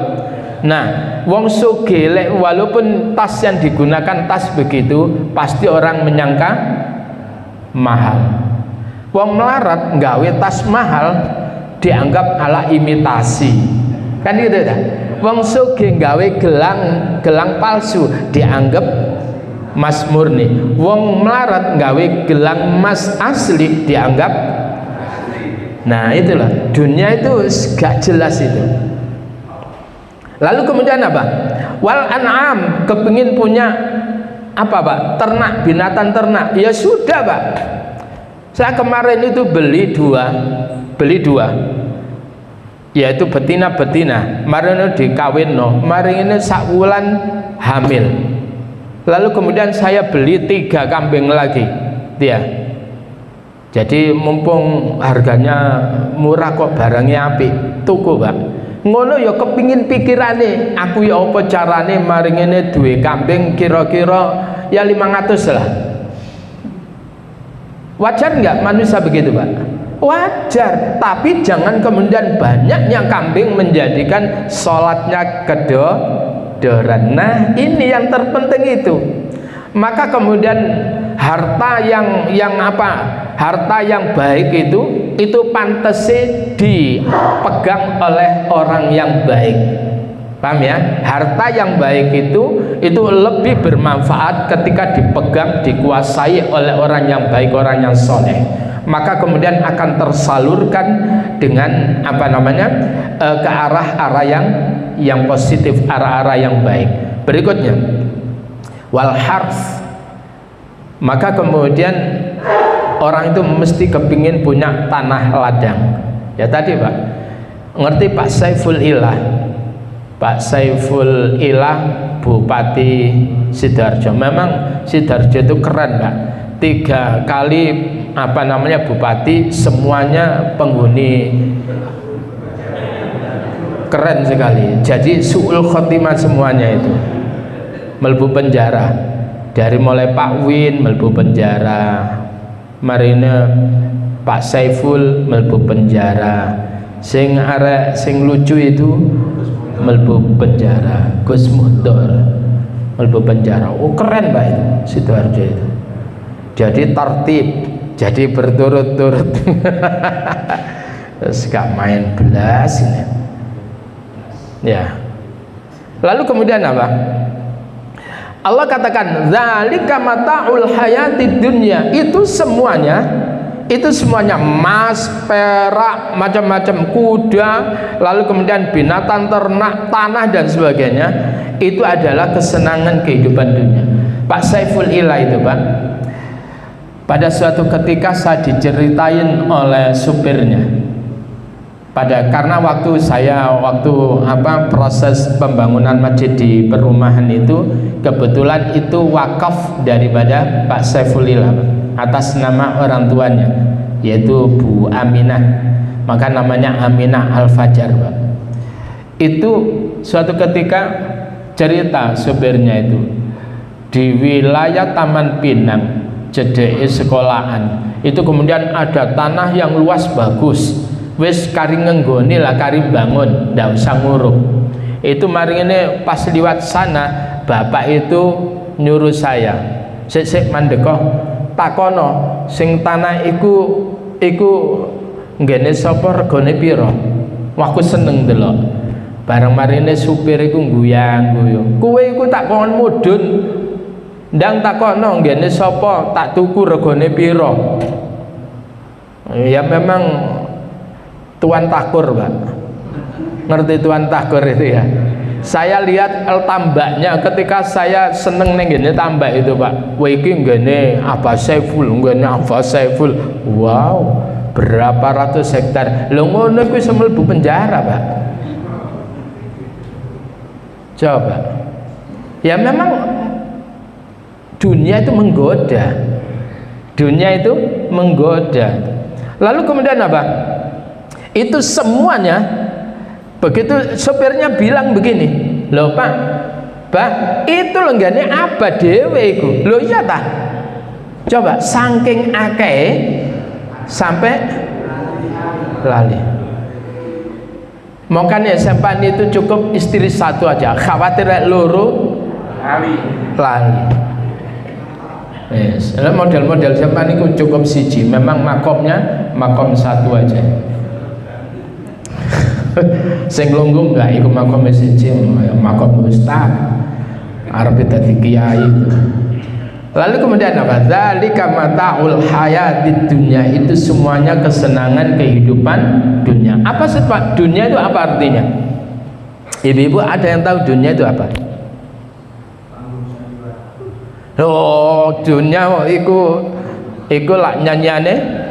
Nah, wong sugih walaupun tas yang digunakan tas begitu, pasti orang menyangka mahal. Wong melarat nggawe tas mahal dianggap ala imitasi. Kan gitu dah. Wong sugih nggawe gelang palsu dianggap mas murni. Wong melarat nggawe gelang emas asli dianggap. Nah, itulah dunia itu gak jelas itu. Lalu kemudian apa? Wal an'am, kepingin punya apa, Pak? Ternak, binatang ternak. Ya sudah, Pak. Saya kemarin itu beli dua. Yaitu betina. Kemarin dikawinno, mari ini sak wulan hamil. Lalu kemudian saya beli 3 kambing lagi, dia. Jadi mumpung harganya murah kok barangnya apik, tuku, Pak. Ngono ya kepingin pikirane, aku ya apa carane maring ini 2 kambing kira-kira ya 500 lah. Wajar nggak manusia begitu, Pak? Wajar, tapi jangan kemudian banyaknya kambing menjadikan sholatnya kedodoran. Nah, ini yang terpenting itu. Maka kemudian harta yang apa? Harta yang baik itu pantese dipegang oleh orang yang baik. Paham ya? Harta yang baik itu lebih bermanfaat ketika dipegang, dikuasai oleh orang yang baik, orang yang soleh. Maka kemudian akan tersalurkan dengan apa namanya ke arah-arah yang positif, arah-arah yang baik. Berikutnya, wal harf. Maka kemudian orang itu mesti kepingin punya tanah ladang. Ya tadi, Pak, ngerti Pak Saiful Ilah? Pak Saiful Ilah Bupati Sidoarjo. Memang Sidoarjo itu keren, Pak. 3 kali apa namanya bupati, semuanya penghuni, keren sekali. Jadi su'ul khotimah semuanya itu, melbu penjara. Dari mulai Pak Win melbu penjara, marine Pak Saiful melbu penjara, sing lucu itu melbu penjara, Gus Muhtar melbu penjara. Oh, keren, Pak, itu Sidoarjo itu. Jadi tertib, jadi berturut-turut. Terus gak main belas ini. Ya. Lalu kemudian apa? Allah katakan zalika mata'ul hayatid dunya. Itu semuanya emas, perak, macam-macam kuda, lalu kemudian binatang ternak, tanah dan sebagainya, itu adalah kesenangan kehidupan dunia. Pak Saiful Ilah itu, Pak, pada suatu ketika saya diceritain oleh supirnya, karena waktu proses pembangunan masjid di perumahan itu kebetulan itu wakaf daripada Pak Saifulillah atas nama orang tuanya yaitu Bu Aminah, maka namanya Aminah Al-Fajar, Pak. Itu suatu ketika cerita supirnya itu di wilayah Taman Pinang JDI sekolahan itu kemudian ada tanah yang luas bagus, wis kari ngenggoni lah, kari bangun, ndak usah nguruk. Itu mari ini pas liwat sana bapak itu nyuruh saya, sik mandeko takono sing tanah iku nggene sapa regane pira. Wah aku seneng delok. Bareng marine supir iku guyang-guyung. Kowe iku tak kon mudhun. Ndang takono nggene sapa, tak tuku regane pira. Ya memang Tuan Takur, Pak. Ngerti Tuan Takur itu ya. Saya lihat tambaknya ketika saya seneng neng gini tambak itu, Pak. Wah iki nggene Abah Saiful, nggene Abah Saiful. Wow, berapa ratus hektar. Lho ngono kuwi semlebu penjara, Pak. Coba. Ya memang dunia itu menggoda. Dunia itu menggoda. Lalu kemudian apa? Itu semuanya begitu sopirnya bilang begini, loh Pak, itu lenggane apa dewe iku? Loh iya tah? Coba saking akeh sampai lali. Makanya sampai itu cukup istri satu aja, khawatir loro lali. Yes. Model-model sampai itu cukup siji, memang makomnya makom satu aja. Sing lungguh enggak iku makom siji, makom ustaz arep dadi kiai itu. Lalu kemudian apa? Dzalika mataul hayatid dunya, itu semuanya kesenangan kehidupan dunia. Apa sih Pak? Dunia itu apa artinya? Ibu-ibu ada yang tahu dunia itu apa? Oh, dunia iku lak nyanyiane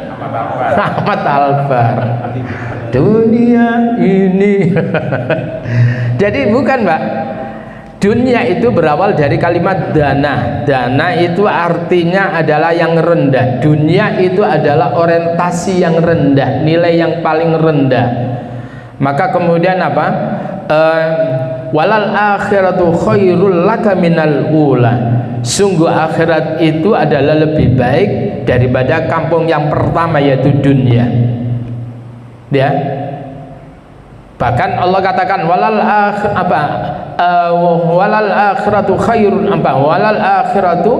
Ahmad Albar. Dunia ini. Jadi bukan, Mbak. Dunia itu berawal dari kalimat dana. Dana itu artinya adalah yang rendah. Dunia itu adalah orientasi yang rendah, nilai yang paling rendah. Maka kemudian apa? Walal akhiratu khairul laka minal ula. Sungguh akhirat itu adalah lebih baik daripada kampung yang pertama, yaitu dunia. Ya. Bahkan Allah katakan walal akhiratu khairun walal akhiratu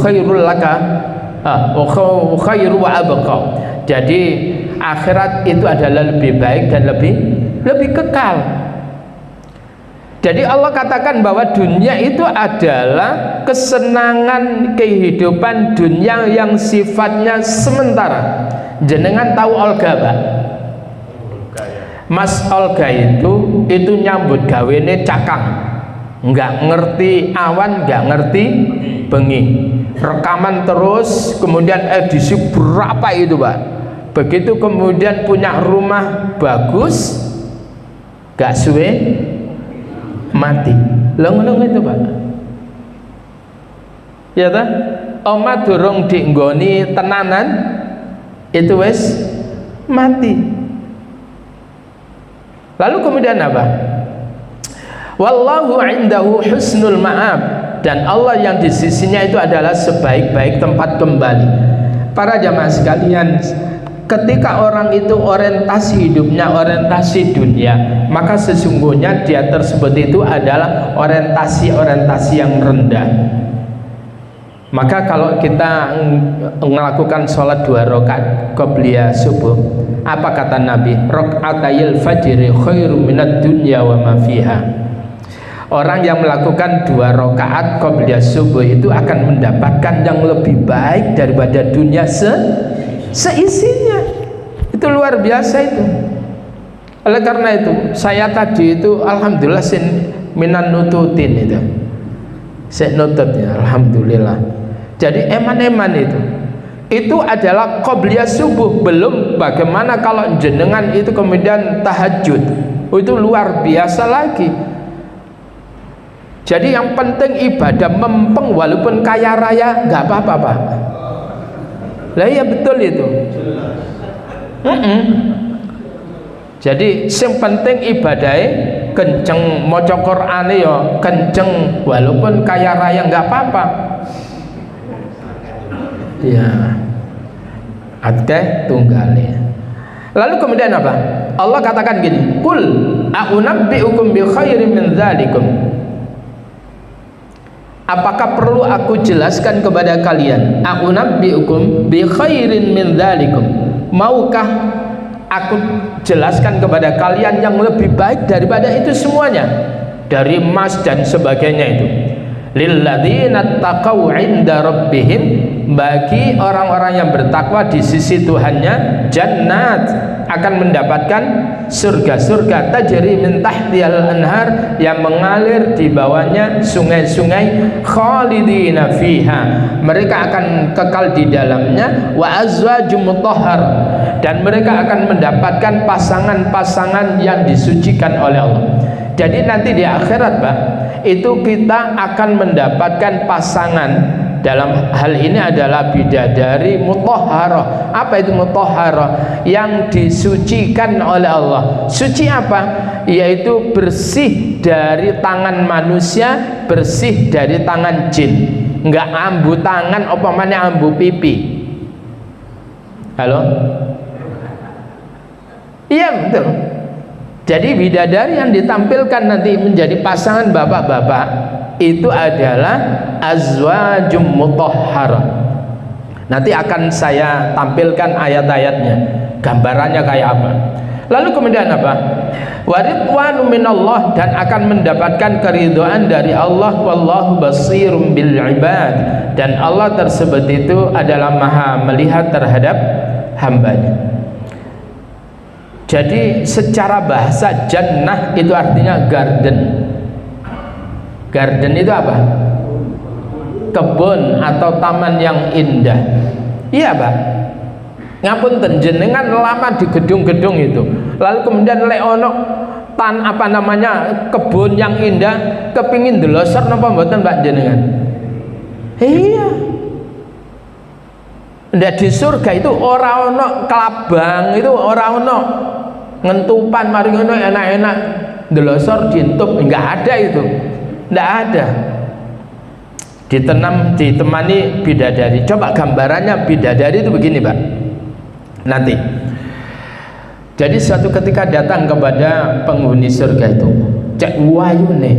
khairul laka khairu wa abqa. Jadi akhirat itu adalah lebih baik dan lebih kekal. Jadi Allah katakan bahwa dunia itu adalah kesenangan kehidupan dunia yang sifatnya sementara. Jenengan tahu Olga, Pak? Mas Olga itu nyambut gawene cakang, nggak ngerti awan, nggak ngerti bengi, rekaman terus, kemudian edisi berapa itu, Pak? Begitu kemudian punya rumah bagus, gak suwe mati. Ngono itu, Pak. Ya ta? Oma durung dienggoni tenanan itu wis mati. Lalu kemudian apa? Wallahu indahu husnul ma'ab, dan Allah yang di sisinya itu adalah sebaik-baik tempat kembali. Para jamaah sekalian, ketika orang itu orientasi hidupnya orientasi dunia, maka sesungguhnya dia tersebut itu adalah orientasi yang rendah. Maka kalau kita melakukan sholat 2 rakaat qobliyah subuh, apa kata Nabi? Rakaatayil fajri khairum minad dunya wa ma fiha. Orang yang melakukan 2 rakaat qobliyah subuh itu akan mendapatkan yang lebih baik daripada dunia seisinya. Itu luar biasa itu. Oleh karena itu saya tadi itu alhamdulillah minan nututin itu, saya nututnya alhamdulillah. Jadi eman-eman itu itu adalah qobliyah subuh, belum bagaimana kalau jenengan itu kemudian tahajud, itu luar biasa lagi. Jadi yang penting ibadah mempeng, walaupun kaya raya nggak apa-apa Pak. Lah iya betul itu. Jadi yang penting ibadahnya kenceng, maca Qur'ane ya kenceng, walaupun kaya raya nggak apa-apa. Ya, akeh tunggale. Lalu kemudian apa? Allah katakan gini, "Qul a'unabbi'ukum bi khairin min dzalikum." Apakah perlu aku jelaskan kepada kalian? A'unabbi'ukum bi khairin min dzalikum. Maukah aku jelaskan kepada kalian yang lebih baik daripada itu semuanya? Dari emas dan sebagainya itu. Lilladzina taqaw 'inda rabbihim, bagi orang-orang yang bertakwa di sisi Tuhannya, jannat, akan mendapatkan surga-surga tajri min tahtihal anhar, yang mengalir di bawahnya sungai-sungai, khalidina fiha, mereka akan kekal di dalamnya, wa azwajum mutahhar, dan mereka akan mendapatkan pasangan-pasangan yang disucikan oleh Allah. Jadi nanti di akhirat Pak, itu kita akan mendapatkan pasangan, dalam hal ini adalah bidadari mutahharah. Apa itu mutahharah? Yang disucikan oleh Allah. Suci apa? Yaitu bersih dari tangan manusia, bersih dari tangan jin. Enggak ambu tangan, apa mana ambu pipi. Halo? Iya betul. Jadi bidadari yang ditampilkan nanti menjadi pasangan bapak-bapak itu adalah azwajum mutahharah. Nanti akan saya tampilkan ayat-ayatnya, gambarannya kayak apa. Lalu kemudian apa? Waridwanu minallah, dan akan mendapatkan keridhaan dari Allah, wallahu basirum bil ibad, dan Allah tersebut itu adalah maha melihat terhadap hambanya. Jadi secara bahasa jannah itu artinya garden. Garden itu apa? Kebun atau taman yang indah. Iya Pak. Ngapunten, jenengan lama di gedung-gedung itu, lalu kemudian lek ono apa namanya kebun yang indah, kepingin delosor napa mboten Pak jenengan? Iya. Ndak di surga itu ora ono kelabang, itu ora ono ngentupan mari ngono enak-enak delosor dientup, enggak ada itu. Enggak ada. Ditemani bidadari. Coba gambarannya bidadari itu begini Pak. Nanti. Jadi suatu ketika datang kepada penghuni surga itu, cek wayune.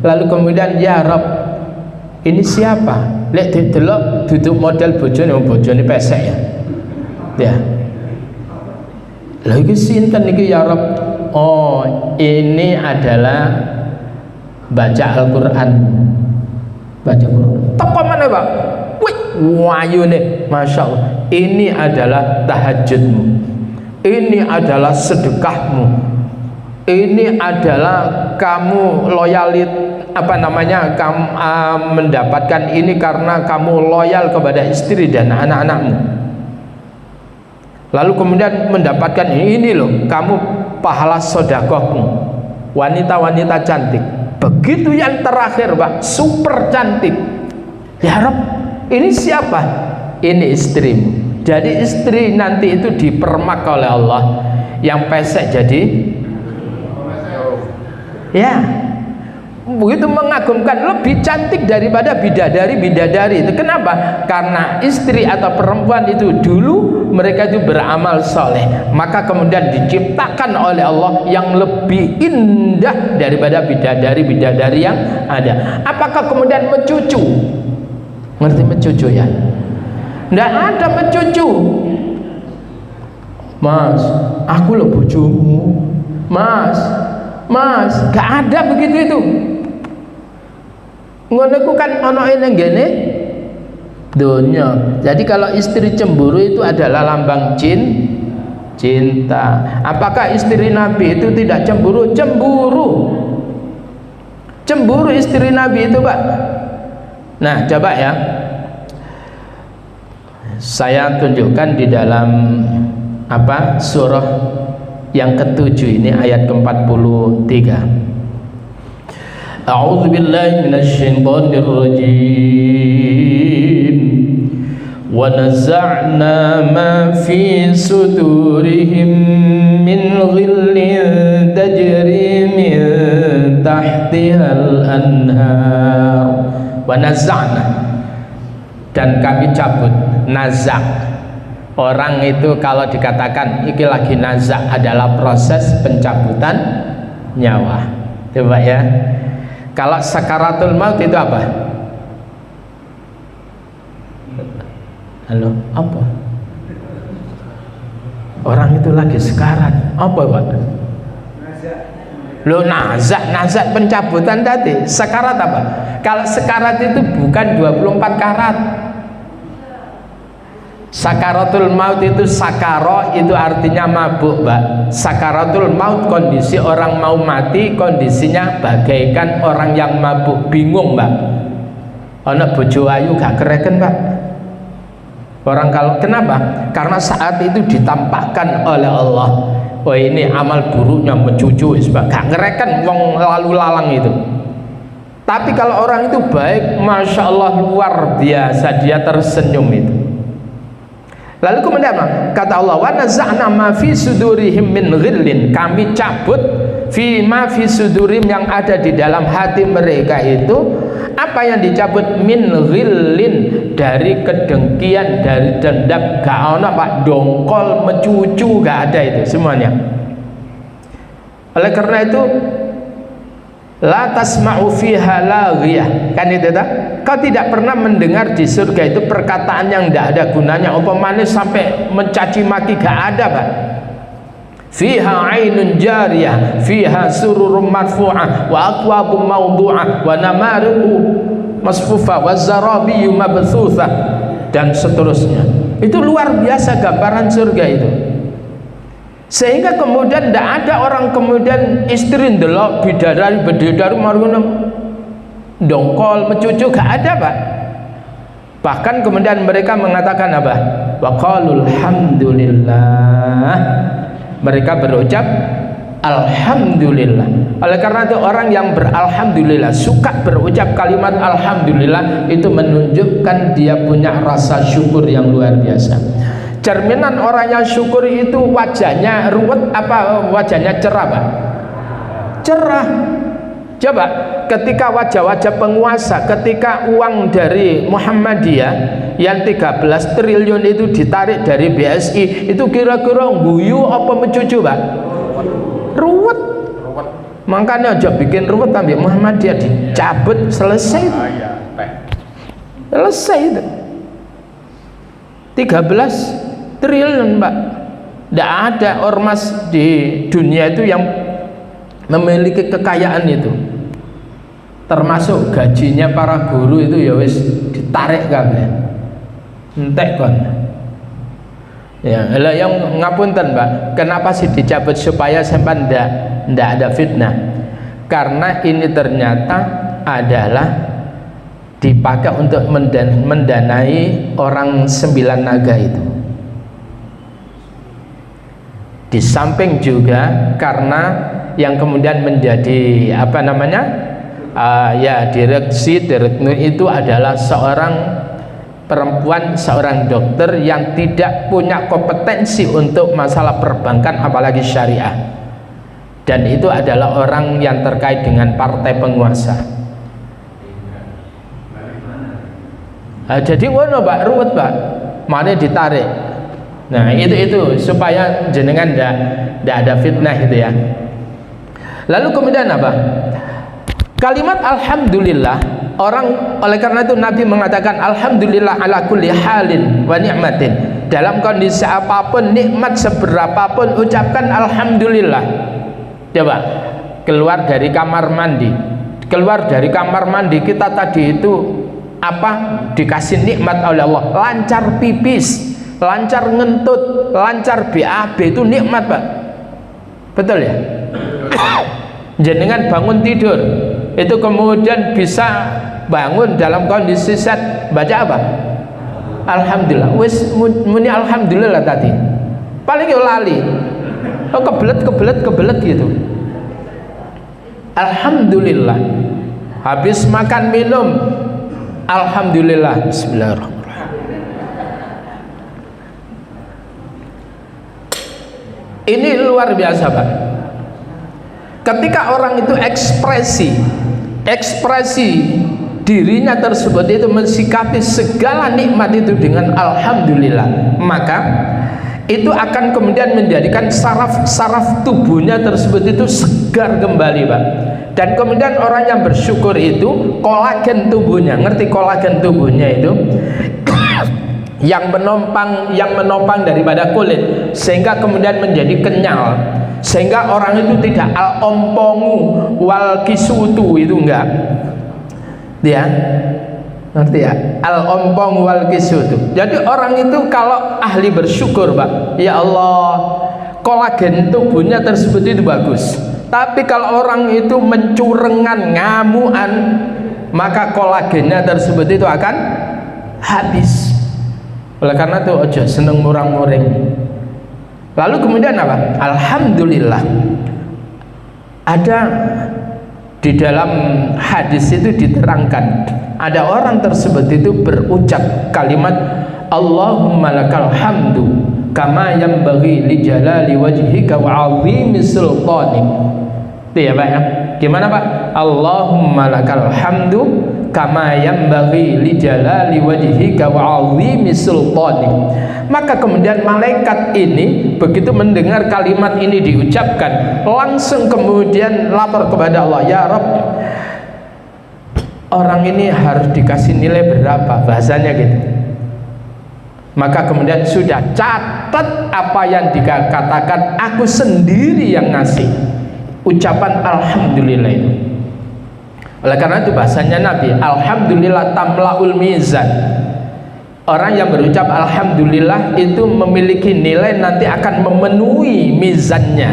Lalu kemudian ya Rabb, ini siapa? Lek didelok duduk model bojone pesek ya. Ya. Lha iki sinten iki ya Rabb? Oh, ini adalah baca Al-Qur'an. Baca Quran. Teko mana Pak? Wih, wayune Masya Allah. Ini adalah tahajudmu. Ini adalah sedekahmu. Ini adalah kamu loyalit kamu mendapatkan ini karena kamu loyal kepada istri dan anak-anakmu. Lalu kemudian mendapatkan ini loh, kamu pahala sedekahmu. Wanita-wanita cantik. Begitu yang terakhir Pak, super cantik. Ya Rabb, ini siapa? Ini istrimu. Jadi istri nanti itu dipermak oleh Allah. Yang pesek jadi, ya, begitu mengagumkan, lebih cantik daripada bidadari-bidadari itu. Kenapa? Karena istri atau perempuan itu dulu mereka itu beramal soleh, maka kemudian diciptakan oleh Allah yang lebih indah daripada bidadari-bidadari yang ada. Apakah kemudian mencucu? Ngerti mencucu ya? Nggak ada mencucu. Mas, aku loh bojomu. Mas, gak ada begitu itu. Ngono ku kan ono ning ngene donya. Jadi kalau istri cemburu itu adalah lambang cinta. Apakah istri Nabi itu tidak cemburu? Cemburu istri Nabi itu Pak. Nah coba ya, Saya tunjukkan di dalam surah yang ke-7 ini ayat ke-43. A'udzu billahi minasyaitonir rajim. Wa nazza'na ma fi sudurihim min ghillin tajri min tahtihal anhar. Wa nazza'na, dan kami cabut. Nazak, orang itu kalau dikatakan iki lagi nazak adalah proses pencabutan nyawa. Coba ya, kalau sakaratul maut itu apa? Halo, apa? Orang itu lagi sekarat, apa Pak? Lo nazak pencabutan tadi. Sekarat apa? Kalau sekarat itu bukan 24 karat. Sakaratul maut itu, sakaro itu artinya mabuk, Mbak. Sakaratul maut kondisi orang mau mati, kondisinya bagaikan orang yang mabuk, bingung, Mbak. Ana bojo ayu gak kereken, Mbak. Orang kalau kenapa? Karena saat itu ditampakkan oleh Allah. Oh, ini amal buruknya mencucu, Mbak. Gak ngereken wong lalu lalang itu. Tapi kalau orang itu baik, masya Allah luar biasa, dia tersenyum itu. Lalu kemudian apa? Kata Allah, wa naza'na ma fi sudurihim min ghillin, kami cabut ma fi sudurim, yang ada di dalam hati mereka itu. Apa yang dicabut? Min ghillin, dari kedengkian, dari dendam. Gak ada Pak, dongkol, mencucu, gak ada itu semuanya. Oleh karena itu, la tasma'u fiha laghiyah, kan itu tak? Kau tidak pernah mendengar di surga itu perkataan yang tidak ada gunanya, umpamanya sampai mencaci maki, gak ada, Pak. Fiha ainun jariyah, fiha sururum marfu'ah, wa akwabum mawdu'ah, wa namariqu masfufah, wa zarabiyu mabthuthah, dan seterusnya. Itu luar biasa gambaran surga itu. Sehingga kemudian tidak ada orang kemudian istri ndelok bidadari margono dongkol mencucu, gak ada, Pak. Bahkan kemudian mereka mengatakan apa? Wa qalul hamdulillah, mereka berucap alhamdulillah. Oleh karena itu orang yang beralhamdulillah, suka berucap kalimat alhamdulillah, itu menunjukkan dia punya rasa syukur yang luar biasa. Cerminan orang yang syukur itu wajahnya ruwet apa wajahnya cerah, Pak? Cerah. Coba ketika wajah-wajah penguasa, ketika uang dari Muhammadiyah yang 13 triliun itu ditarik dari BSI, itu kira-kira guyu apa mencucu, Pak? Ruwet. Makanya aja bikin ruwet, ambil Muhammadiyah dicabut, selesai. Selesai itu. 13 triliun, Mbak. Tidak ada ormas di dunia itu yang memiliki kekayaan itu. Termasuk gajinya para guru itu ya wis ditarik kabeh. Entek kon. Ya, lah yang ngapunten, Mbak. Kenapa sih dicabut? Supaya sampai ndak ada fitnah. Karena ini ternyata adalah dipakai untuk mendanai orang 9 naga itu. Di samping juga karena yang kemudian menjadi direktur itu adalah seorang perempuan, seorang dokter yang tidak punya kompetensi untuk masalah perbankan apalagi syariah, dan itu adalah orang yang terkait dengan partai penguasa. Jadi ngono, Pak, ruwet, Pak, mana ditarik. Nah itu supaya jenengan tidak ada fitnah itu ya. Lalu kemudian apa? Kalimat alhamdulillah, orang oleh karena itu Nabi mengatakan alhamdulillah ala kulli halin wa ni'matin. Dalam kondisi apapun, nikmat seberapapun, ucapkan alhamdulillah. Coba keluar dari kamar mandi. Keluar dari kamar mandi kita tadi itu apa? Dikasih nikmat oleh Allah, lancar pipis, lancar ngentut, lancar BAB, itu nikmat, Pak. Betul ya? Jenengan bangun tidur itu kemudian bisa bangun dalam kondisi set, baca apa? Alhamdulillah. Wis muni alhamdulillah tadi. Paling yo lali. Oh, kebelet gitu. Alhamdulillah. Habis makan minum, alhamdulillah. Bismillahirrahmanirrahim. Ini luar biasa, Pak. Ketika orang itu ekspresi dirinya tersebut itu mensikapi segala nikmat itu dengan alhamdulillah, maka itu akan kemudian menjadikan saraf tubuhnya tersebut itu segar kembali, Pak. Dan kemudian orang yang bersyukur itu kolagen tubuhnya, ngerti kolagen tubuhnya itu yang menopang daripada kulit, sehingga kemudian menjadi kenyal, sehingga orang itu tidak al-ompongu wal kisutu, itu enggak ya, ngerti ya, al-ompong wal kisutu. Jadi orang itu kalau ahli bersyukur, Pak, ya Allah, kolagen tubuhnya tersebut itu bagus. Tapi kalau orang itu mencurengan, ngamuan, maka kolagennya tersebut itu akan habis. Oleh karena itu ojo seneng murang-muring. Lalu kemudian apa? Alhamdulillah. Ada di dalam hadis itu diterangkan, ada orang tersebut itu berucap kalimat Allahumma lakal hamdu kama yanbaghi li jalali wajhika wa 'azimi sultanik. Itu ya, Pak ya. Gimana, Pak? Allahumma lakal hamdu kama yanbaghi li jalali wajhika wa 'azimi sultanik. Maka kemudian malaikat ini begitu mendengar kalimat ini diucapkan, langsung kemudian lapor kepada Allah, ya Rabb, orang ini harus dikasih nilai berapa, bahasanya gitu. Maka kemudian sudah catat apa yang dikatakan, aku sendiri yang ngasih ucapan alhamdulillah itu. Oleh karena itu bahasanya Nabi, alhamdulillah tamlaul mizan. Orang yang berucap alhamdulillah itu memiliki nilai nanti akan memenuhi mizannya.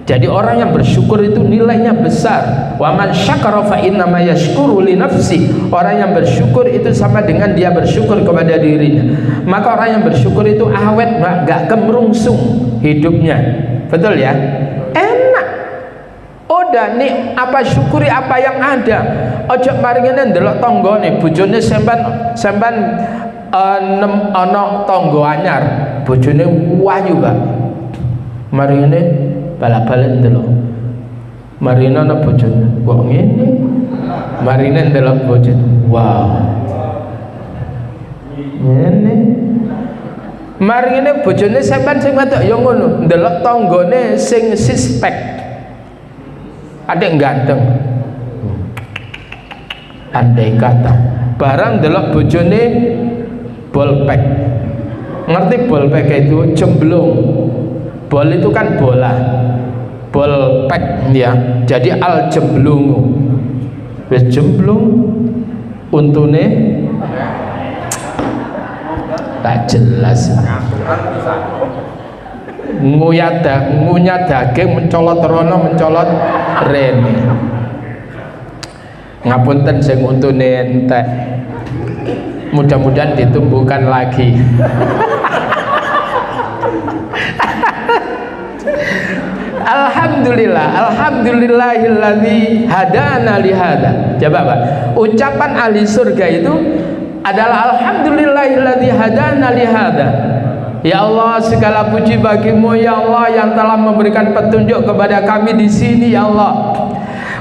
Jadi orang yang bersyukur itu nilainya besar. Wa man syakara fa innama yashkuru li nafsi. Orang yang bersyukur itu sama dengan dia bersyukur kepada dirinya. Maka orang yang bersyukur itu awet, enggak kemerungsung hidupnya. Betul ya? Enak. Udah nih, apa syukuri apa yang ada. Ojo maringene ndelok tanggane bojone sampean ana tangga anyar, bojone wayu, Pak. Maringene bala-balen ndelok. Marine ana bojone kok ngene. Marine ndelok bojone. Wow. Ngene. Marine bojone sampean sing wedok ya ngono, ndelok tanggane sing suspek. Ada yang ganteng. Andai kata barang ndelok bojone bolpek. Ngerti bolpek itu? Jemblung. Bol itu kan bola, bolpek ya. Jadi al jemblungu. Wis jemblung untune tak jelas. Ngunyah daging mencolot rono mencolot rene. Ngapunten sing untune entek. Mudah-mudahan ditumbuhkan lagi. Alhamdulillah, alhamdulillahilladzi hadana li hada. Coba, Pak. Ucapan ahli surga itu adalah alhamdulillahilladzi hadana li hada. Ya Allah, segala puji bagimu ya Allah yang telah memberikan petunjuk kepada kami di sini ya Allah.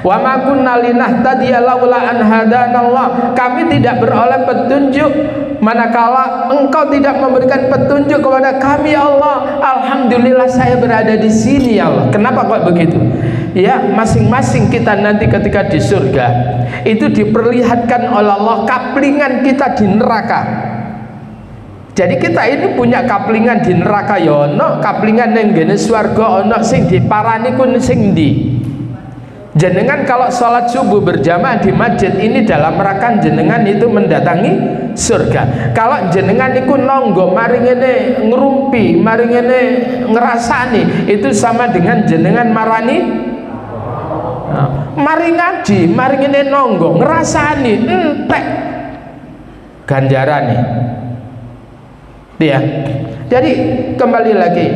Wa ma kunna linahtadiya laula an hadanallah. Kami tidak beroleh petunjuk manakala Engkau tidak memberikan petunjuk kepada kami ya Allah. Alhamdulillah saya berada di sini ya Allah. Kenapa kok begitu? Ya, masing-masing kita nanti ketika di surga itu diperlihatkan oleh Allah kaplingan kita di neraka. Jadi kita ini punya kaplingan di neraka ya ono, kaplingan ning ngene swarga ono, sing diparani ku sing ndi? Jenengan kalau sholat subuh berjamaah di masjid ini dalam rangka jenengan itu mendatangi surga. Kalau jenengan iku nonggo mari ngene ngerumpi, mari ngene ngerasani, itu sama dengan jenengan marani. Mari ngaji, mari ngene nonggo ngerasani entek ganjarane. Ya. Jadi kembali lagi,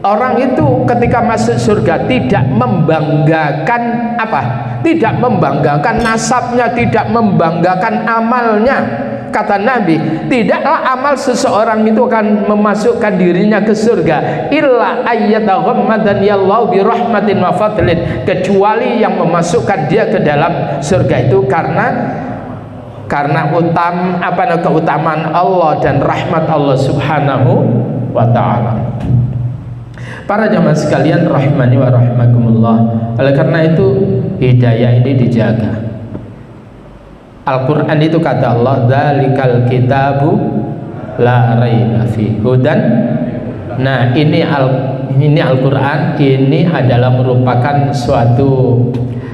orang itu ketika masuk surga tidak membanggakan apa? Tidak membanggakan nasabnya, tidak membanggakan amalnya. Kata Nabi, tidaklah amal seseorang itu akan memasukkan dirinya ke surga illa ayyataghammadaniyallahu birahmatin wa fadlin, kecuali yang memasukkan dia ke dalam surga itu karena keutamaan Allah dan rahmat Allah Subhanahu wa ta'ala. Para jamaah sekalian rahimani wa rahimakumullah, oleh karena itu hidayah ini dijaga. Al-Quran itu kata Allah, dzalikal kitabu la raiba fi hudan. Nah, ini Al-Quran ini adalah merupakan suatu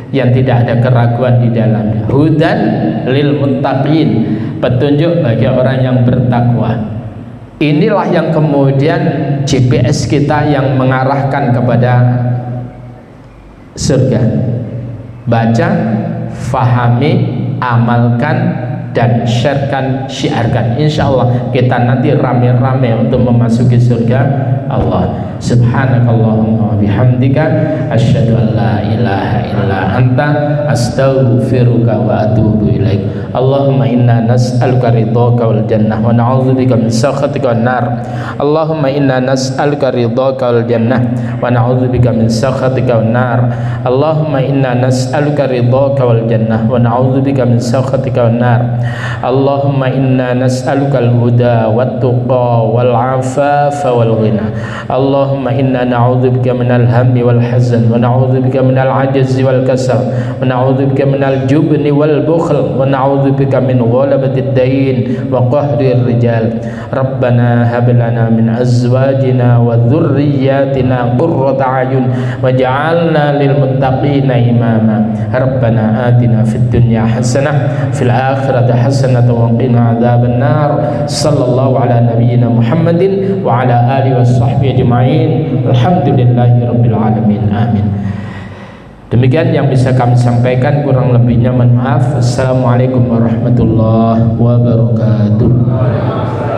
yang tidak ada keraguan di dalamnya. Hudan lil muttaqin, petunjuk bagi orang yang bertakwa. Inilah yang kemudian GPS kita yang mengarahkan kepada surga. Baca, fahami, amalkan, dan sharekan, syiarkan. Insya Allah kita nanti rame-rame untuk memasuki surga Allah. Subhanakallahumma wa bihamdika asyhadu an la ilaha illa anta astaghfiruka wa atubu ilaik. Allahumma inna nas'aluka ridhaka wal jannah wa na'udzubika min sakhatika wan nar. Allahumma inna nas'aluka ridhaka wal jannah wa na'udzubika min sakhatika wan nar. Allahumma inna nas'aluka ridhaka wal jannah wa na'udzubika min sakhatika wan nar. Allahumma inna nas'aluka al-huda wat tuqa wal afafa wal ghina. Allahumma inna na'udzubika minal hammi wal hazan wa na'udzubika minal ajzi wal kasal wa na'udzubika minal jubni wal bukhl wa na'udzubika min ghalabatid dain wa qahrir rijal. Rabbana hab lana min azwajina wa dhurriyyatina qurrata a'yun waj'alna lil muttaqina imama. Rabbana atina fid dunya hasanah fil akhirati hasanah wa qina adzaban nar. Sallallahu ala nabiyyina Muhammadin wa ala alihi washabbihi ajma'in. Alhamdulillahi rabbil alamin. Amin. Demikian yang bisa kami sampaikan, kurang lebihnya mohon maaf. Assalamualaikum warahmatullahi wabarakatuh.